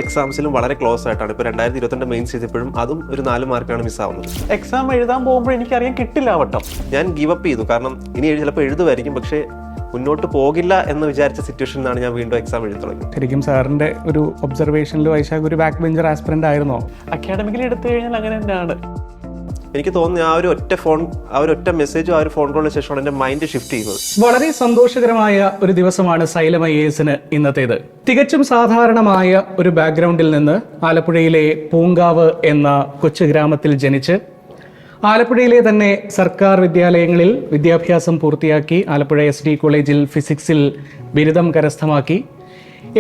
എക്സാംസിലും വളരെ ക്ലോസ് ആയിട്ടാണ്. ഇപ്പോൾ 2022 മെയിൻസ് ചെയ്തപ്പോഴും അതും ഒരു 4 മാർക്കാണ് മിസ്സാവുന്നത്. എക്സാം എഴുതാൻ പോകുമ്പോൾ എനിക്കറിയാൻ കിട്ടില്ല വട്ടം. ഞാൻ ഗിവ് അപ്പ് ചെയ്തു. കാരണം ഇനി ചിലപ്പോൾ എഴുതുമായിരിക്കും, പക്ഷേ മുന്നോട്ട് പോകില്ല എന്ന് വിചാരിച്ച സിറ്റുവേഷനിലാണ് ഞാൻ വീണ്ടും എക്സാം എഴുതി തുടങ്ങിയത്. ശരിക്കും സാറിൻ്റെ ഒരു ഒബ്സർവേഷനിൽ വൈശാഖ് ഒരു ബാക്ക് ബെഞ്ചർ ആസ്പിറൻ്റ് ആയിരുന്നോ? അക്കാഡമിക്കലി എടുത്തു കഴിഞ്ഞാൽ അങ്ങനെ തന്നെയാണ്. എനിക്ക് തോന്നുന്നു ആ ഒരു ഒറ്റ മെസ്സേജും ആ ഒരു ഫോൺ കോളിന് ശേഷമാണ് എൻ്റെ മൈൻഡ് ഷിഫ്റ്റ് ചെയ്യുന്നത്. വളരെ സന്തോഷകരമായ ഒരു ദിവസമാണ് സൈലം IAS ഇന്നത്തേത്. തികച്ചും സാധാരണമായ ഒരു ബാക്ക്ഗ്രൗണ്ടിൽ നിന്ന് ആലപ്പുഴയിലെ പൂങ്കാവ് എന്ന കൊച്ചു ഗ്രാമത്തിൽ ജനിച്ച് ആലപ്പുഴയിലെ തന്നെ സർക്കാർ വിദ്യാലയങ്ങളിൽ വിദ്യാഭ്യാസം പൂർത്തിയാക്കി ആലപ്പുഴ SD കോളേജിൽ ഫിസിക്സിൽ ബിരുദം കരസ്ഥമാക്കി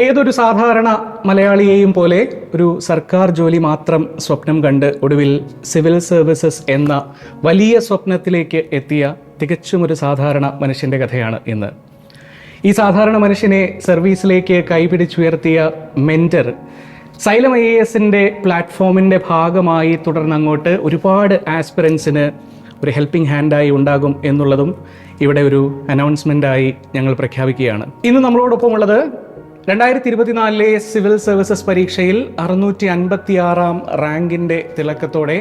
ഏതൊരു സാധാരണ മലയാളിയെയും പോലെ ഒരു സർക്കാർ ജോലി മാത്രം സ്വപ്നം കണ്ട് ഒടുവിൽ സിവിൽ സർവീസസ് എന്ന വലിയ സ്വപ്നത്തിലേക്ക് എത്തിയ തികച്ചും ഒരു സാധാരണ മനുഷ്യൻ്റെ കഥയാണ് ഇന്ന്. ഈ സാധാരണ മനുഷ്യനെ സർവീസിലേക്ക് കൈപിടിച്ചുയർത്തിയ മെൻറ്റർ സൈലം IAS പ്ലാറ്റ്ഫോമിൻ്റെ ഭാഗമായി തുടർന്നങ്ങോട്ട് ഒരുപാട് ആസ്പിറൻസിന് ഒരു ഹെൽപ്പിംഗ് ഹാൻഡായി ഉണ്ടാകും എന്നുള്ളതും ഇവിടെ ഒരു അനൗൺസ്മെൻ്റായി ഞങ്ങൾ പ്രഖ്യാപിക്കുകയാണ്. ഇന്ന് നമ്മളോടൊപ്പം ഉള്ളത് 2024 സിവിൽ സർവീസസ് പരീക്ഷയിൽ 656 റാങ്കിൻ്റെ തിളക്കത്തോടെ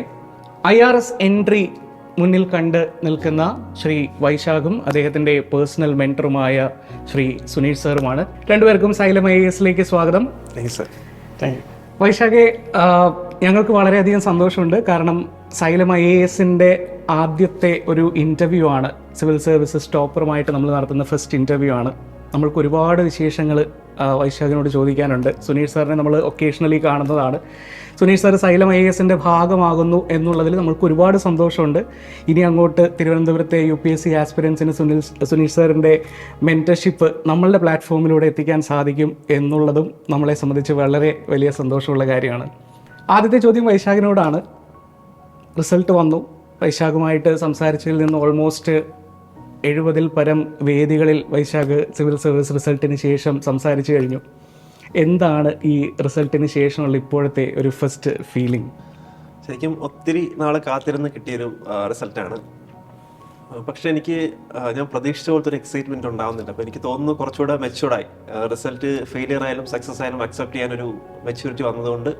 IRS എൻട്രി മുന്നിൽ കണ്ട് നിൽക്കുന്ന ശ്രീ വൈശാഖും അദ്ദേഹത്തിൻ്റെ പേഴ്സണൽ മെൻറ്ററുമായ ശ്രീ സുനീഷ് സാറുമാണ്. രണ്ടുപേർക്കും സൈലം IAS സ്വാഗതം. Thank you. വൈശാഖെ, ഞങ്ങൾക്ക് വളരെയധികം സന്തോഷമുണ്ട്. കാരണം സൈലം IAS ആദ്യത്തെ ഒരു ഇൻ്റർവ്യൂ ആണ്. സിവിൽ സർവീസസ് ടോപ്പറുമായിട്ട് നമ്മൾ നടത്തുന്ന ഫസ്റ്റ് ഇൻ്റർവ്യൂ ആണ്. നമ്മൾക്ക് ഒരുപാട് വിശേഷങ്ങൾ വൈശാഖിനോട് ചോദിക്കാനുണ്ട്. സുനീഷ് സാറിനെ നമ്മൾ ഒക്കേഷണലി കാണുന്നതാണ്. സുനീഷ് സാർ സൈലം IAS ഭാഗമാകുന്നു എന്നുള്ളതിൽ നമ്മൾക്ക് ഒരുപാട് സന്തോഷമുണ്ട്. ഇനി അങ്ങോട്ട് തിരുവനന്തപുരത്തെ UPSC ആസ്പിരൻസിന് സുനീഷ് സാറിൻ്റെ മെൻറ്റർഷിപ്പ് നമ്മളുടെ പ്ലാറ്റ്ഫോമിലൂടെ എത്തിക്കാൻ സാധിക്കും എന്നുള്ളതും നമ്മളെ സംബന്ധിച്ച് വളരെ വലിയ സന്തോഷമുള്ള കാര്യമാണ്. ആദ്യത്തെ ചോദ്യം വൈശാഖിനോടാണ്. റിസൾട്ട് വന്നു. വൈശാഖുമായിട്ട് സംസാരിച്ചതിൽ നിന്ന് ഓൾമോസ്റ്റ് 70-ൽ പരം വേദികളിൽ വൈശാഖ് സിവിൽ സർവീസ് റിസൾട്ടിന് ശേഷം സംസാരിച്ചു കഴിഞ്ഞു. എന്താണ് ഈ റിസൾട്ടിന് ശേഷമുള്ള ഇപ്പോഴത്തെ ഒരു ഫസ്റ്റ് ഫീലിംഗ്? ശരിക്കും ഒത്തിരി നാൾ കാത്തിരുന്ന് കിട്ടിയൊരു റിസൾട്ടാണ്. പക്ഷെ എനിക്ക് ഞാൻ പ്രതീക്ഷിച്ച പോലത്തെ ഒരു എക്സൈറ്റ്മെൻറ്റ് ഉണ്ടാകുന്നില്ല. അപ്പോൾ എനിക്ക് തോന്നുന്നു കുറച്ചുകൂടെ മെച്യൂർഡായി. റിസൾട്ട് ഫെയിലിയർ ആയാലും സക്സസ് ആയാലും അക്സെപ്റ്റ് ചെയ്യാനൊരു മെച്യൂരിറ്റി വന്നതുകൊണ്ട്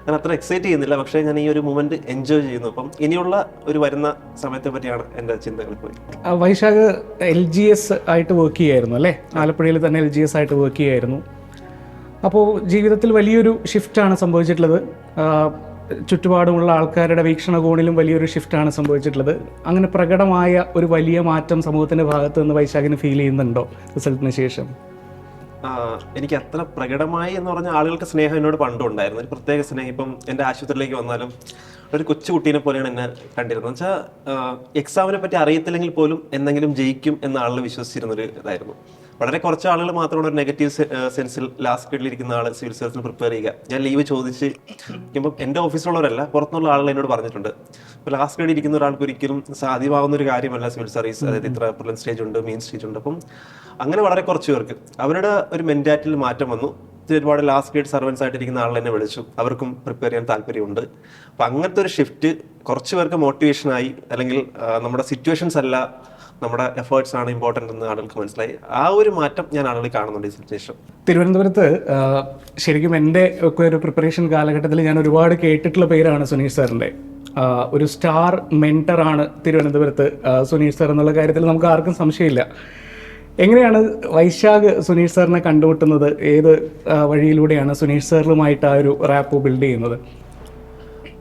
ഞാൻ അത്ര എക്സൈറ്റ് ചെയ്യുന്നില്ല. പക്ഷേ ഞാൻ ഈ ഒരു മൊമെന്റ് എൻജോയ് ചെയ്യുന്നു. അപ്പം ഇനിയുള്ള ഒരു വരുന്ന സമയത്തെ പറ്റിയാണ് എൻ്റെ ചിന്തകൾ പോയി. വൈശാഖ് LGS ആയിട്ട് വർക്ക് ചെയ്യായിരുന്നു അല്ലേ? ആലപ്പുഴയിൽ തന്നെ LGS ആയിട്ട് വർക്ക് ചെയ്യായിരുന്നു. അപ്പോൾ ജീവിതത്തിൽ വലിയൊരു ഷിഫ്റ്റാണ് സംഭവിച്ചിട്ടുള്ളത്. ചുറ്റുപാടുമുള്ള ആൾക്കാരുടെ വീക്ഷണകോണിലും വലിയൊരു ഷിഫ്റ്റാണ് സംഭവിച്ചിട്ടുള്ളത്. അങ്ങനെ പ്രകടമായ ഒരു വലിയ മാറ്റം സമൂഹത്തിൻ്റെ ഭാഗത്ത് നിന്ന് വൈശാഖിന് ഫീൽ ചെയ്യുന്നുണ്ടോ റിസൾട്ടിന് ശേഷം? എനിക്ക് അത്ര പ്രകടമായി എന്ന് പറഞ്ഞാൽ ആളുകൾക്ക് സ്നേഹം എന്നോട് പണ്ടും ഉണ്ടായിരുന്നു. ഒരു പ്രത്യേക സ്നേഹം. ഇപ്പം എൻ്റെ ആശുപത്രിയിലേക്ക് വന്നാലും ഒരു കൊച്ചുകുട്ടീനെ പോലെയാണ് എന്നെ കണ്ടിരുന്നത്. എന്ന് വെച്ചാൽ എക്സാമിനെ പറ്റി അറിയത്തില്ലെങ്കിൽ പോലും എന്തെങ്കിലും ജയിക്കും എന്ന ആളുകൾ വിശ്വസിച്ചിരുന്നൊരു ഇതായിരുന്നു. വളരെ കുറച്ച് ആളുകൾ മാത്രമാണ് ഒരു നെഗറ്റീവ് സെൻസിൽ ലാസ്റ്റ് ഗ്രേഡിലിരിക്കുന്ന ആൾ സിവിൽ സർവീസിന് പ്രിപ്പയർ ചെയ്യുക. ഞാൻ ലീവ് ചോദിച്ച് ഇപ്പം എൻ്റെ ഓഫീസിലുള്ളവരല്ല, പുറത്തുനിന്നുള്ള ആളുകൾ എന്നോട് പറഞ്ഞിട്ടുണ്ട്, ഇപ്പോൾ ലാസ്റ്റ് ഗ്രേഡിൽ ഇരിക്കുന്ന ഒരാൾക്ക് ഒരിക്കലും സാധ്യമാകുന്ന ഒരു കാര്യമല്ല സിവിൽ സർവീസ്. അതായത് ഇത്ര പ്രിലിം സ്റ്റേജ് ഉണ്ട്, മെയിൻ സ്റ്റേജ് ഉണ്ട്. അപ്പം അങ്ങനെ വളരെ കുറച്ച് പേർക്ക് അവരുടെ ഒരു മെൻറ്റാലിറ്റിയിൽ മാറ്റം വന്നു. ഒരുപാട് ലാസ്റ്റ് ഗ്രേഡ് സർവൻസ് ആയിട്ടിരിക്കുന്ന ആൾ എന്നെ വിളിച്ചു, അവർക്കും പ്രിപ്പയർ ചെയ്യാൻ താല്പര്യമുണ്ട്. അപ്പം അങ്ങനത്തെ ഒരു ഷിഫ്റ്റ് കുറച്ച് പേർക്ക് മോട്ടിവേഷനായി. അല്ലെങ്കിൽ നമ്മുടെ സിറ്റുവേഷൻസ് അല്ല, നമ്മുടെ എഫേർട്സ് ആണ് ഇമ്പോർട്ടൻ്റ് എന്ന് ആളുകൾക്ക് മനസ്സിലായി. ആ ഒരു മാറ്റം ഞാൻ ആളുകളിൽ കാണുന്നുണ്ട് ഈ സിറ്റുവേഷൻ. തിരുവനന്തപുരത്ത് ശരിക്കും എൻ്റെ ഒക്കെ ഒരു പ്രിപ്പറേഷൻ കാലഘട്ടത്തിൽ ഞാൻ ഒരുപാട് കേട്ടിട്ടുള്ള പേരാണ് സുനീഷ് സാറിൻ്റെ. ഒരു സ്റ്റാർ മെൻറ്ററാണ് തിരുവനന്തപുരത്ത് സുനീഷ് സാർ എന്നുള്ള കാര്യത്തിൽ നമുക്ക് ആർക്കും സംശയമില്ല. എങ്ങനെയാണ് വൈശാഖ് സുനീഷ് സാറിനെ കണ്ടുമുട്ടുന്നത്? ഏത് വഴിയിലൂടെയാണ് സുനീഷ് സാറുമായിട്ട് ആ ഒരു റാപ്പ് ബിൽഡ് ചെയ്യുന്നത്?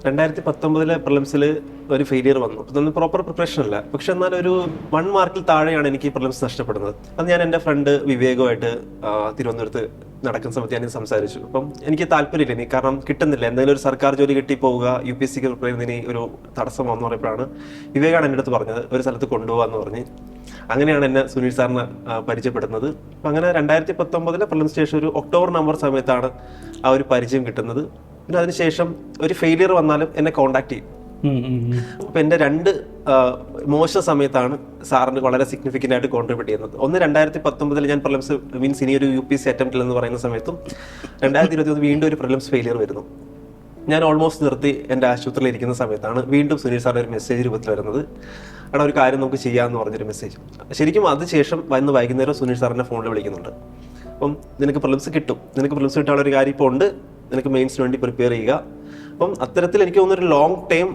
2019 പ്രിലിംസിൽ ഒരു ഫെയിലിയർ വന്നു. അതൊന്നും പ്രോപ്പർ പ്രിപ്പറേഷൻ അല്ല. പക്ഷെ എന്നാൽ ഒരു 1 മാർക്കിൽ താഴെയാണ് എനിക്ക് പ്രിലിംസ് നഷ്ടപ്പെടുന്നത്. അത് ഞാൻ എൻ്റെ ഫ്രണ്ട് വിവേകുമായിട്ട് തിരുവനന്തപുരത്ത് നടക്കുന്ന സമയത്ത് ഞാൻ സംസാരിച്ചു. അപ്പം എനിക്ക് താല്പര്യമില്ല ഇനി, കാരണം കിട്ടുന്നില്ല. എന്തെങ്കിലും ഒരു സർക്കാർ ജോലി കിട്ടി പോവുക, UPSCക്ക് പ്രിപ്പയർ ചെയ്യുന്നതിന് ഒരു തടസ്സമാണെന്ന് പറയുമ്പോഴാണ് വിവേകാണ് എൻ്റെ അടുത്ത് പറഞ്ഞത് ഒരു സ്ഥലത്ത് കൊണ്ടുപോകാമെന്ന് പറഞ്ഞ്. അങ്ങനെയാണ് എന്നെ സുനീഷ് സാറിനെ പരിചയപ്പെടുന്നത്. അപ്പം അങ്ങനെ 2019 പ്രിലിംസ് ശേഷം ഒരു ഒക്ടോബർ നവംബർ സമയത്താണ് ആ ഒരു പരിചയം കിട്ടുന്നത്. പിന്നെ അതിനുശേഷം ഒരു ഫെയിലിയർ വന്നാലും എന്നെ കോണ്ടാക്ട് ചെയ്യും. അപ്പം എൻ്റെ 2 മോശം സമയത്താണ് സാറിന് വളരെ സിഗ്നിഫിക്കൻ്റ് ആയിട്ട് കോൺട്രിബ്യൂട്ട് ചെയ്യുന്നത്. ഒന്ന് 2019 ഞാൻ പ്രിലിംസ് മീൻസ് ഇനി ഒരു UPSC അറ്റംപ്റ്റിൽ എന്ന് പറയുന്ന സമയത്തും 2021 വീണ്ടും ഒരു പ്രിലിംസ് ഫെയിലിയർ വരുന്നു. ഞാൻ ഓൾമോസ്റ്റ് നിർത്തി എൻ്റെ ആശുപത്രിയിൽ ഇരിക്കുന്ന സമയത്താണ് വീണ്ടും സുനീഷ് സാറിൻ്റെ ഒരു മെസ്സേജ് രൂപത്തിൽ വരുന്നത്. അവിടെ ഒരു കാര്യം നമുക്ക് ചെയ്യാമെന്ന് പറഞ്ഞൊരു മെസ്സേജ്. ശരിക്കും അതിനുശേഷം വൈകുന്നേരം സുനീഷ് സാറിൻ്റെ ഫോണിൽ വിളിക്കുന്നുണ്ട്. അപ്പം നിനക്ക് പ്രിലിംസ് കിട്ടും, നിനക്ക് പ്രിലിംസ് കിട്ടാനുള്ള ഒരു കാര്യം ഇപ്പോൾ ഉണ്ട്, നിനക്ക് മെയിൻസിന് വേണ്ടി പ്രിപ്പയർ ചെയ്യുക. അപ്പം അത്തരത്തിൽ എനിക്ക് തോന്നുന്നൊരു ലോങ് ടൈം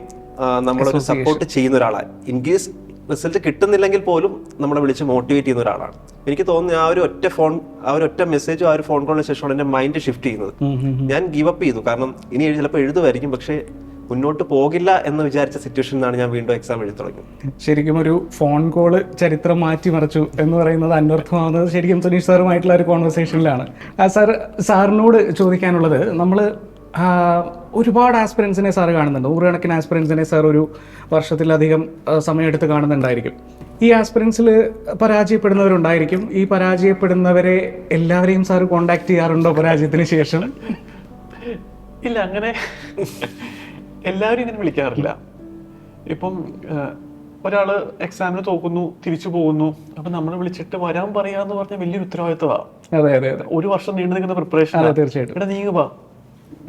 നമ്മളൊരു സപ്പോർട്ട് ചെയ്യുന്ന ഒരാളാണ്. ഇൻ കേസ് റിസൾട്ട് കിട്ടുന്നില്ലെങ്കിൽ പോലും നമ്മളെ വിളിച്ച് മോട്ടിവേറ്റ് ചെയ്യുന്ന ഒരാളാണ്. എനിക്ക് തോന്നുന്നു ആ ഒരു ഒറ്റ മെസ്സേജും ആ ഒരു ഫോൺ കോളിന് ശേഷമാണ് എൻ്റെ മൈൻഡ് ഷിഫ്റ്റ് ചെയ്യുന്നത്. ഞാൻ ഗീവ് അപ്പ് ചെയ്തു. കാരണം ഇനി ചിലപ്പോൾ എഴുതുമായിരിക്കും, പക്ഷേ മുന്നോട്ട് പോകില്ല എന്ന് വിചാരിച്ച സിറ്റുവേഷനിൽ നിന്നാണ് ഞാൻ വീണ്ടും എക്സാം എഴുതി തുടങ്ങി. ശരിക്കും ഒരു ഫോൺ കോള് ചരിത്രം മാറ്റിമറിച്ചു എന്ന് പറയുന്നത് അന്വർത്ഥമാവുന്നത് ശരിക്കും സുനീഷ് സാറുമായിട്ടുള്ള ഒരു കോൺവെർസേഷനിലാണ്. സാറിനോട് ചോദിക്കാനുള്ളത്, നമ്മൾ ഒരുപാട് ആസ്പിറൻസിനെ സാറ് കാണുന്നുണ്ട്, നൂറുകണക്കിന് ആസ്പിറൻസിനെ സാർ ഒരു വർഷത്തിലധികം സമയമെടുത്ത് കാണുന്നുണ്ടായിരിക്കും. ഈ ആസ്പിറൻസിൽ പരാജയപ്പെടുന്നവരുണ്ടായിരിക്കും. ഈ പരാജയപ്പെടുന്നവരെ എല്ലാവരെയും സാറ് കോണ്ടാക്ട് ചെയ്യാറുണ്ടോ പരാജയത്തിന് ശേഷം? ഇല്ല, അങ്ങനെ എല്ലാവരും ഇങ്ങനെ വിളിക്കാറില്ല. ഇപ്പം ഒരാള് എക്സാമിന് തോക്കുന്നു, തിരിച്ചു പോകുന്നു, അപ്പൊ നമ്മൾ വിളിച്ചിട്ട് വരാൻ പറയാന്ന് പറഞ്ഞാൽ വലിയൊരു ഉത്തരവാദിത്തമാണ്. അതെ അതെ അതെ, ഒരു വർഷം നീണ്ടു നിൽക്കുന്ന പ്രിപ്പറേഷൻ. തീർച്ചയായിട്ടും. ഇവിടെ നീങ്ങുക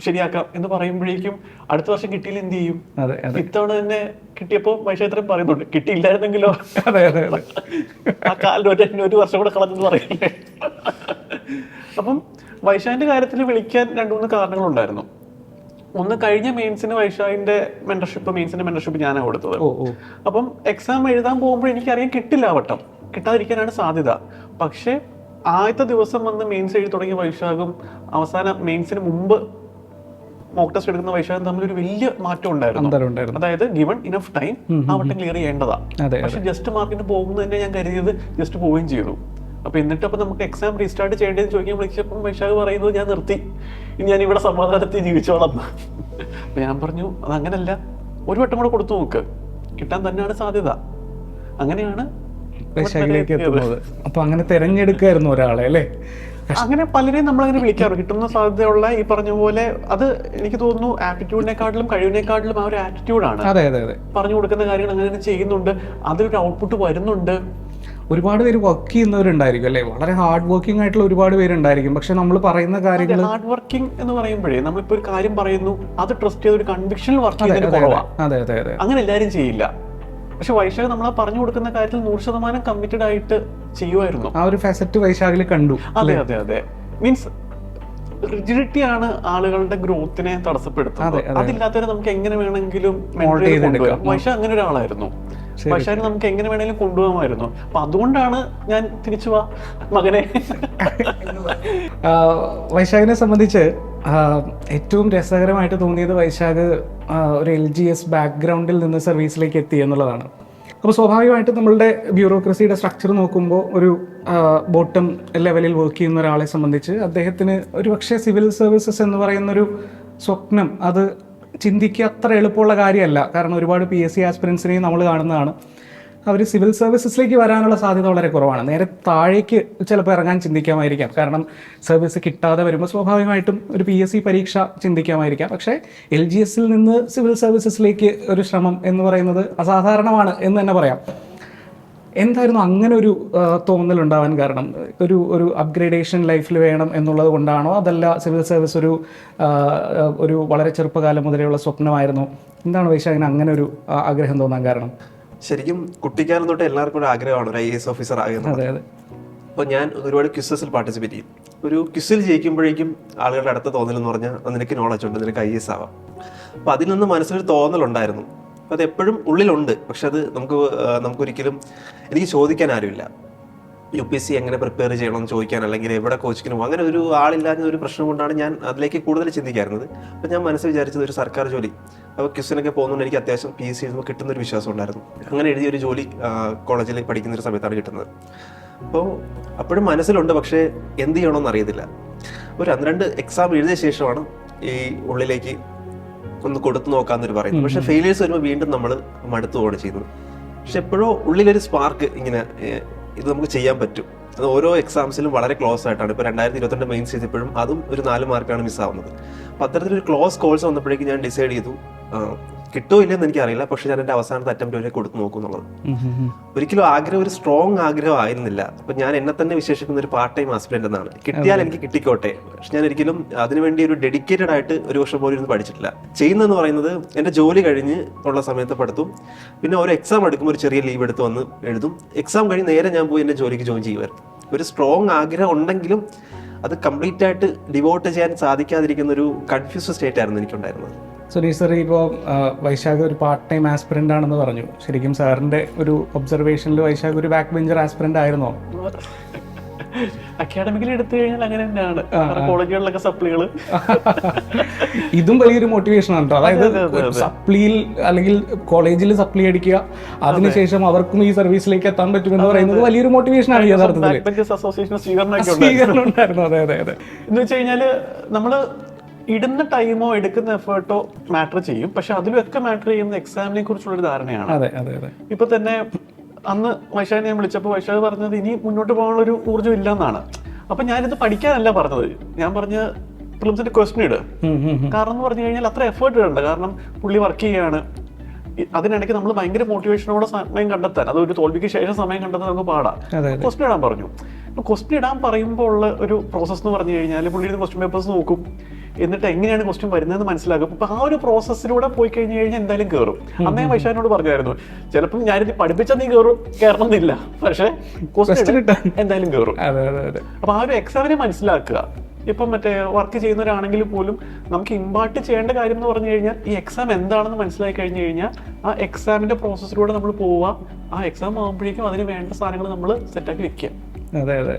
ശരിയാക്കാം എന്ന് പറയുമ്പോഴേക്കും അടുത്ത വർഷം കിട്ടിയില്ല എന്ത് ചെയ്യും? ഇത്തവണ തന്നെ കിട്ടിയപ്പോ വൈശാഖത്രയും പറയുന്നുണ്ട്, കിട്ടിയില്ലായിരുന്നെങ്കിലോ ആ കാലിൽ ഒരു വർഷം കൂടെ കളഞ്ഞെന്ന് പറയുന്നത്. അപ്പം വൈശാഖിന്റെ കാര്യത്തിൽ വിളിക്കാൻ 2-3 കാരണങ്ങളുണ്ടായിരുന്നു. ഒന്ന്, കഴിഞ്ഞ മെയിൻസിന് വൈശാഖിന്റെ മെന്റർഷിപ്പ് ഞാനാണ് കൊടുത്തത്. അപ്പം എക്സാം എഴുതാൻ പോകുമ്പോൾ എനിക്കറിയാൻ കിട്ടില്ല, ആ വട്ടം കിട്ടാതിരിക്കാനാണ് സാധ്യത. പക്ഷെ ആദ്യത്തെ ദിവസം വന്ന് മെയിൻസ് എഴുതി തുടങ്ങിയ വൈശാഖും അവസാന മെയിൻസിന് മുമ്പ് മോക്ക് ടെസ്റ്റ് എടുക്കുന്ന വൈശാഖും തമ്മിൽ ഒരു വലിയ മാറ്റം ഉണ്ടായിരുന്നു. അതായത് ഗിവൺ ഇനഫ് ടൈം ആ വട്ടം ക്ലിയർ ചെയ്യേണ്ടതാ. പക്ഷെ ജസ്റ്റ് മാർക്കിന് പോകുന്നത് തന്നെ ഞാൻ കരുതിയത് ജസ്റ്റ് പോവുകയും ചെയ്തു. അപ്പൊ എന്നിട്ടപ്പോൾ നമുക്ക് എക്സാം റീസ്റ്റാർട്ട് ചെയ്യേണ്ടതെന്ന് ചോദിക്കാൻ വിളിച്ചപ്പോൾ വൈശാഖ് പറയുന്നത് ഞാൻ നിർത്തി, ഇനി ഞാൻ ഇവിടെ സമാധാനത്തിൽ ജീവിച്ചോളാം. അപ്പൊ ഞാൻ പറഞ്ഞു അതങ്ങനല്ല, ഒരു വട്ടം കൂടെ കൊടുത്തു നോക്ക്, കിട്ടാൻ തന്നെയാണ് സാധ്യത. അങ്ങനെയാണ് വൈശാഖിലേക്ക് എത്തുന്നത്. അപ്പൊ അങ്ങനെ തെരഞ്ഞെടുക്കായിരുന്നു ഒരാളെ അല്ലേ? അങ്ങനെ പലരെയും നമ്മളങ്ങനെ വിളിക്കാറുണ്ട്. കിട്ടുന്ന സാധ്യതയുള്ള ഈ പറഞ്ഞ പോലെ അത് എനിക്ക് തോന്നുന്നു ആപ്റ്റിറ്റ്യൂഡിനെക്കാട്ടിലും കഴിവിനെക്കാട്ടിലും ആ ഒരു ആറ്റിറ്റ്യൂഡാണ്. പറഞ്ഞു കൊടുക്കുന്ന കാര്യങ്ങൾ അങ്ങനെ ചെയ്യുന്നുണ്ട്, അതിലൊരു ഔട്ട്പുട്ട് വരുന്നുണ്ട്. ഒരുപാട് പേര് വർക്ക് ചെയ്യുന്നവരുണ്ടായിരിക്കും അല്ലേ, വളരെ ഹാർഡ് വർക്കിംഗ് ആയിട്ടുള്ള ഒരുപാട് പേരുണ്ടായിരിക്കും. പക്ഷെ നമ്മൾ പറയുന്ന കാര്യങ്ങൾ ഹാർഡ് വർക്കിംഗ് എന്ന് പറയുമ്പോഴേ നമ്മളിപ്പോ ഒരു കാര്യം പറയുന്നു, അത് ട്രസ്റ്റ് ചെയ്ത ഒരു കൺവിക്ഷനിൽ വർക്ക് ചെയ്യുന്നതിന് കുറവാണ്. അങ്ങനെ എല്ലാവരും ചെയ്യില്ല. പക്ഷെ വൈശാഖ് നമ്മളാ പറഞ്ഞു കൊടുക്കുന്ന കാര്യത്തിൽ 100% കമ്മിറ്റഡ് ആയിട്ട് ചെയ്യുമായിരുന്നു. ആ ഒരു ഫാസറ്റ് വൈശാഖിൽ കണ്ടു. അതെ മീൻസ് റിജിഡിറ്റി ആണ് ആളുകളുടെ ഗ്രോത്തിനെ തടസ്സപ്പെടുത്തുന്നത്. അതില്ലാത്തവരെ നമുക്ക് എങ്ങനെ വേണമെങ്കിലും കൊണ്ടുവരാം. വൈശാഖ് അങ്ങനെ ഒരാളായിരുന്നു. വൈശാഖിനെ നമുക്ക് എങ്ങനെ വേണമെങ്കിലും കൊണ്ടുപോകാമായിരുന്നു. അപ്പൊ അതുകൊണ്ടാണ് ഞാൻ തിരിച്ചു വാ മകനെ. വൈശാഖിനെ സംബന്ധിച്ച് ഏറ്റവും രസകരമായിട്ട് തോന്നിയത് വൈശാഖ് ഒരു LGS ബാക്ക്ഗ്രൗണ്ടിൽ നിന്ന് സർവീസിലേക്ക് എത്തി എന്നുള്ളതാണ്. അപ്പോൾ സ്വാഭാവികമായിട്ടും നമ്മളുടെ ബ്യൂറോക്രസിയുടെ സ്ട്രക്ചർ നോക്കുമ്പോൾ ഒരു ബോട്ടം ലെവലിൽ വർക്ക് ചെയ്യുന്ന ഒരാളെ സംബന്ധിച്ച് അദ്ദേഹത്തിന് ഒരുപക്ഷെ സിവിൽ സർവീസസ് എന്ന് പറയുന്നൊരു സ്വപ്നം അത് ചിന്തിക്കുക അത്ര എളുപ്പമുള്ള കാര്യമല്ല. കാരണം ഒരുപാട് PSC ആസ്പിറൻസിനെയും നമ്മൾ കാണുന്നതാണ്, അവർ സിവിൽ സർവീസസിലേക്ക് വരാനുള്ള സാധ്യത വളരെ കുറവാണ്. നേരെ താഴേക്ക് ചിലപ്പോൾ ഇറങ്ങാൻ ചിന്തിക്കാമായിരിക്കാം. കാരണം സർവീസ് കിട്ടാതെ വരുമ്പോൾ സ്വാഭാവികമായിട്ടും ഒരു PSC പരീക്ഷ ചിന്തിക്കാമായിരിക്കാം. പക്ഷേ LGSൽ നിന്ന് സിവിൽ സർവീസസിലേക്ക് ഒരു ശ്രമം എന്ന് പറയുന്നത് അസാധാരണമാണ് എന്ന് തന്നെ പറയാം. എന്തായിരുന്നു അങ്ങനെ ഒരു തോന്നലുണ്ടാവാൻ കാരണം? ഒരു അപ്ഗ്രേഡേഷൻ ലൈഫിൽ വേണം എന്നുള്ളത് കൊണ്ടാണോ, അതല്ല സിവിൽ സർവീസ് ഒരു വളരെ ചെറുപ്പകാലം മുതലെയുള്ള സ്വപ്നമായിരുന്നു? എന്താണ് വൈശാഖിന് അങ്ങനെ ഒരു ആഗ്രഹം തോന്നാൻ കാരണം? ശരിക്കും കുട്ടിക്കാലം തൊട്ട് എല്ലാവർക്കും ഒരു ആഗ്രഹമാണ് ഒരു IAS ഓഫീസർ ആകുന്നത്. അപ്പോൾ ഞാൻ ഒരുപാട് ക്വിസസിൽ പാർട്ടിസിപ്പേറ്റ് ചെയ്യും. ഒരു ക്വിസിൽ ജയിക്കുമ്പോഴേക്കും ആളുകളുടെ അടുത്ത തോന്നലെന്ന് പറഞ്ഞാൽ നിനക്ക് നോളജ് ഉണ്ട്, നിനക്ക് IAS ആവാം. അപ്പോൾ അതിൽ നിന്ന് മനസ്സിലൊരു തോന്നലുണ്ടായിരുന്നു. അപ്പോൾ അത് എപ്പോഴും ഉള്ളിലുണ്ട്. പക്ഷെ അത് നമുക്കൊരിക്കലും എനിക്ക് ചോദിക്കാൻ ആരുമില്ല. UPSC എങ്ങനെ പ്രിപ്പയർ ചെയ്യണമെന്ന് ചോദിക്കാൻ, അല്ലെങ്കിൽ എവിടെ കോച്ചിങ്ങിന് പോകും, അങ്ങനെ ഒരു ആളില്ലാത്ത ഒരു പ്രശ്നം കൊണ്ടാണ് ഞാൻ അതിലേക്ക് കൂടുതൽ ചിന്തിക്കാറുള്ളത്. അപ്പോൾ ഞാൻ മനസ്സിൽ വിചാരിച്ചത് ഒരു സർക്കാർ ജോലി, അപ്പോൾ ക്വിസിനൊക്കെ പോകുന്നതുകൊണ്ട് എനിക്ക് അത്യാവശ്യം PSC എഴുതുമ്പോൾ കിട്ടുന്നൊരു വിശ്വാസം ഉണ്ടായിരുന്നു. അങ്ങനെ എഴുതിയൊരു ജോലി കോളേജിൽ പഠിക്കുന്നൊരു സമയത്താണ് കിട്ടുന്നത്. അപ്പോൾ അപ്പോഴും മനസ്സിലുണ്ട്, പക്ഷേ എന്ത് ചെയ്യണമെന്ന് അറിയത്തില്ല. ഒരു 2 എക്സാം എഴുതിയ ശേഷമാണ് ഈ ഉള്ളിലേക്ക് ഒന്ന് കൊടുത്തു നോക്കാമെന്നൊരു പറയുന്നത്. പക്ഷേ ഫെയിലിയേഴ്സ് വരുമ്പോൾ വീണ്ടും നമ്മൾ മടുത്തു പോവുകയാണ് ചെയ്യുന്നത്. പക്ഷെ എപ്പോഴോ ഉള്ളിലൊരു സ്പാർക്ക് ഇങ്ങനെ ഇത് നമുക്ക് ചെയ്യാൻ പറ്റും. അത് ഓരോ എക്സാംസിലും വളരെ ക്ലോസ് ആയിട്ടാണ്. ഇപ്പോൾ 2022 മെയിൻസ് ചെയ്തപ്പോഴും അതും ഒരു 4 മാർക്കാണ് മിസ്സാവുന്നത്. അപ്പോൾ അത്തരത്തിലൊരു ക്ലോസ് കോഴ്സ് വന്നപ്പോഴേക്കും ഞാൻ ഡിസൈഡ് ചെയ്തു കിട്ടുമോ ഇല്ലെന്ന് എനിക്കറിയില്ല, പക്ഷെ ഞാൻ എൻ്റെ അവസാനത്തെ അറ്റംപ്റ്റ് വരെ കൊടുത്തു നോക്കും എന്നുള്ളത്. ഒരിക്കലും ആഗ്രഹം ഒരു സ്ട്രോങ് ആഗ്രഹം ആയിരുന്നില്ല. അപ്പം ഞാൻ എന്നെ തന്നെ വിശേഷിക്കുന്ന ഒരു പാർട്ട് ടൈം ആസ്പിരന്റ് എന്നാണ്. കിട്ടിയാൽ എനിക്ക് കിട്ടിക്കോട്ടെ. പക്ഷെ ഞാൻ ഒരിക്കലും അതിനുവേണ്ടി ഒരു ഡെഡിക്കേറ്റഡ് ആയിട്ട് ഒരു വർഷം പോലും ഇരുന്ന് പഠിച്ചിട്ടില്ല. ചെയ്യുന്നതെന്ന് പറയുന്നത് എൻ്റെ ജോലി കഴിഞ്ഞ് ഉള്ള സമയത്ത് പഠിത്തും, പിന്നെ ഒരു എക്സാം എടുക്കുമ്പോൾ ഒരു ചെറിയ ലീവ് എടുത്ത് വന്ന് എഴുതും. എക്സാം കഴിഞ്ഞ് നേരെ ഞാൻ പോയി എൻ്റെ ജോലിക്ക് ജോയിൻ ചെയ്യുമായിരുന്നു. ഒരു സ്ട്രോങ് ആഗ്രഹം ഉണ്ടെങ്കിലും അത് കംപ്ലീറ്റ് ആയിട്ട് ഡിവോട്ട് ചെയ്യാൻ സാധിക്കാതിരിക്കുന്ന ഒരു കൺഫ്യൂസ്ഡ് സ്റ്റേറ്റ് ആയിരുന്നു എനിക്കുണ്ടായിരുന്നത്. സുനീഷ് സാർ, ഇപ്പോൾ വൈശാഖ് ഒരു പാർട്ട് ടൈം ആസ്പിറൻ്റ് ആണെന്ന് പറഞ്ഞു. ശരിക്കും സാറിൻ്റെ ഒരു ഒബ്സർവേഷനിൽ വൈശാഖ് ഒരു ബാക്ക് ബെഞ്ചർ ആസ്പിറൻ്റ് ആയിരുന്നോ? അക്കാഡമിക്കലി എടുത്തു കഴിഞ്ഞാൽ അങ്ങനെ തന്നെയാണ്. കോളേജുകളിലൊക്കെ സപ്ലികൾ ഇതും വലിയൊരു മോട്ടിവേഷൻ ആണ് കേട്ടോ. അതായത് സപ്ലിയിൽ അല്ലെങ്കിൽ കോളേജിൽ സപ്ലി അടിക്കുക, അതിനുശേഷം അവർക്കും ഈ സർവീസിലേക്ക് എത്താൻ പറ്റുമെന്ന് പറയുന്നത് വലിയൊരു മോട്ടിവേഷൻ ആണ് യഥാർത്ഥത്തിൽ. അസോസിയേഷൻ സ്വീകരണം ഉണ്ടായിരുന്നു. അതെ അതെ അതെ. എന്ന് വെച്ച് കഴിഞ്ഞാല് നമ്മള് ഇടുന്ന ടൈമോ എടുക്കുന്ന എഫേർട്ടോ മാറ്റർ ചെയ്യും. പക്ഷെ അതിലൊക്കെ മാറ്റർ ചെയ്യുന്ന എക്സാമിനെ കുറിച്ചുള്ളൊരു ധാരണയാണ്. അതെ അതെ അതെ. ഇപ്പൊ തന്നെ അന്ന് വൈശാഖിനെ ഞാൻ വിളിച്ചപ്പോൾ വൈശാഖ് പറഞ്ഞത് ഇനി മുന്നോട്ട് പോകാനുള്ളൊരു ഊർജ്ജം ഇല്ലെന്നാണ്. അപ്പൊ ഞാനിത് പഠിക്കാനല്ല പറഞ്ഞത്, ഞാൻ പറഞ്ഞ പ്രിലിംസിന്റെ ക്വസ്റ്റ്യൻ ഇട്. കാരണം എന്ന് പറഞ്ഞു കഴിഞ്ഞാൽ അത്ര എഫേർട്ട് ഇടണ്ട. കാരണം പുള്ളി വർക്ക് ചെയ്യാണ്, അതിനിടയ്ക്ക് നമ്മൾ ഭയങ്കര മോട്ടിവേഷനോടെ സമയം കണ്ടെത്താൻ, അത് ഒരു തോൽവിക്ക് ശേഷം സമയം കണ്ടെത്താൻ നമുക്ക് പാടാം. ക്വസ്റ്റ്യൻ ഇടാൻ പറഞ്ഞു. ക്വസ്റ്റ്യൻ ഇടാൻ പറയുമ്പോൾ ഉള്ള ഒരു പ്രോസസ് എന്ന് പറഞ്ഞു കഴിഞ്ഞാൽ പുള്ളി ക്വസ്റ്റ്യൻ പേപ്പേഴ്സ് നോക്കും, എന്നിട്ട് എങ്ങനെയാണ് ക്വസ്റ്റ്യൻ വരുന്നതെന്ന് മനസ്സിലാക്കും. അപ്പൊ ആ ഒരു പ്രോസസ്സിലൂടെ പോയി കഴിഞ്ഞു കഴിഞ്ഞാൽ എന്തായാലും കയറും. അന്നേ വൈശാഖിനോട് പറഞ്ഞായിരുന്നു, ചിലപ്പം ഞാനിത് പഠിപ്പിച്ചാൽ നീ കയറണം എന്നില്ല, പക്ഷെ ക്വസ്റ്റ്യൻ എന്തായാലും കയറും. അപ്പൊ ആ ഒരു എക്സാമിനെ മനസ്സിലാക്കുക. ഇപ്പം മറ്റേ വർക്ക് ചെയ്യുന്നവരാണെങ്കിൽ പോലും നമുക്ക് ഇമ്പാർട്ട് ചെയ്യേണ്ട കാര്യം എന്ന് പറഞ്ഞു കഴിഞ്ഞാൽ ഈ എക്സാം എന്താണെന്ന് മനസ്സിലാക്കി കഴിഞ്ഞു കഴിഞ്ഞാൽ ആ എക്സാമിന്റെ പ്രോസസ്സിലൂടെ നമ്മൾ പോവുക. ആ എക്സാം ആകുമ്പോഴേക്കും അതിന് വേണ്ട സാധനങ്ങൾ നമ്മൾ സെറ്റാക്കി വെക്കുക. അതെ അതെ.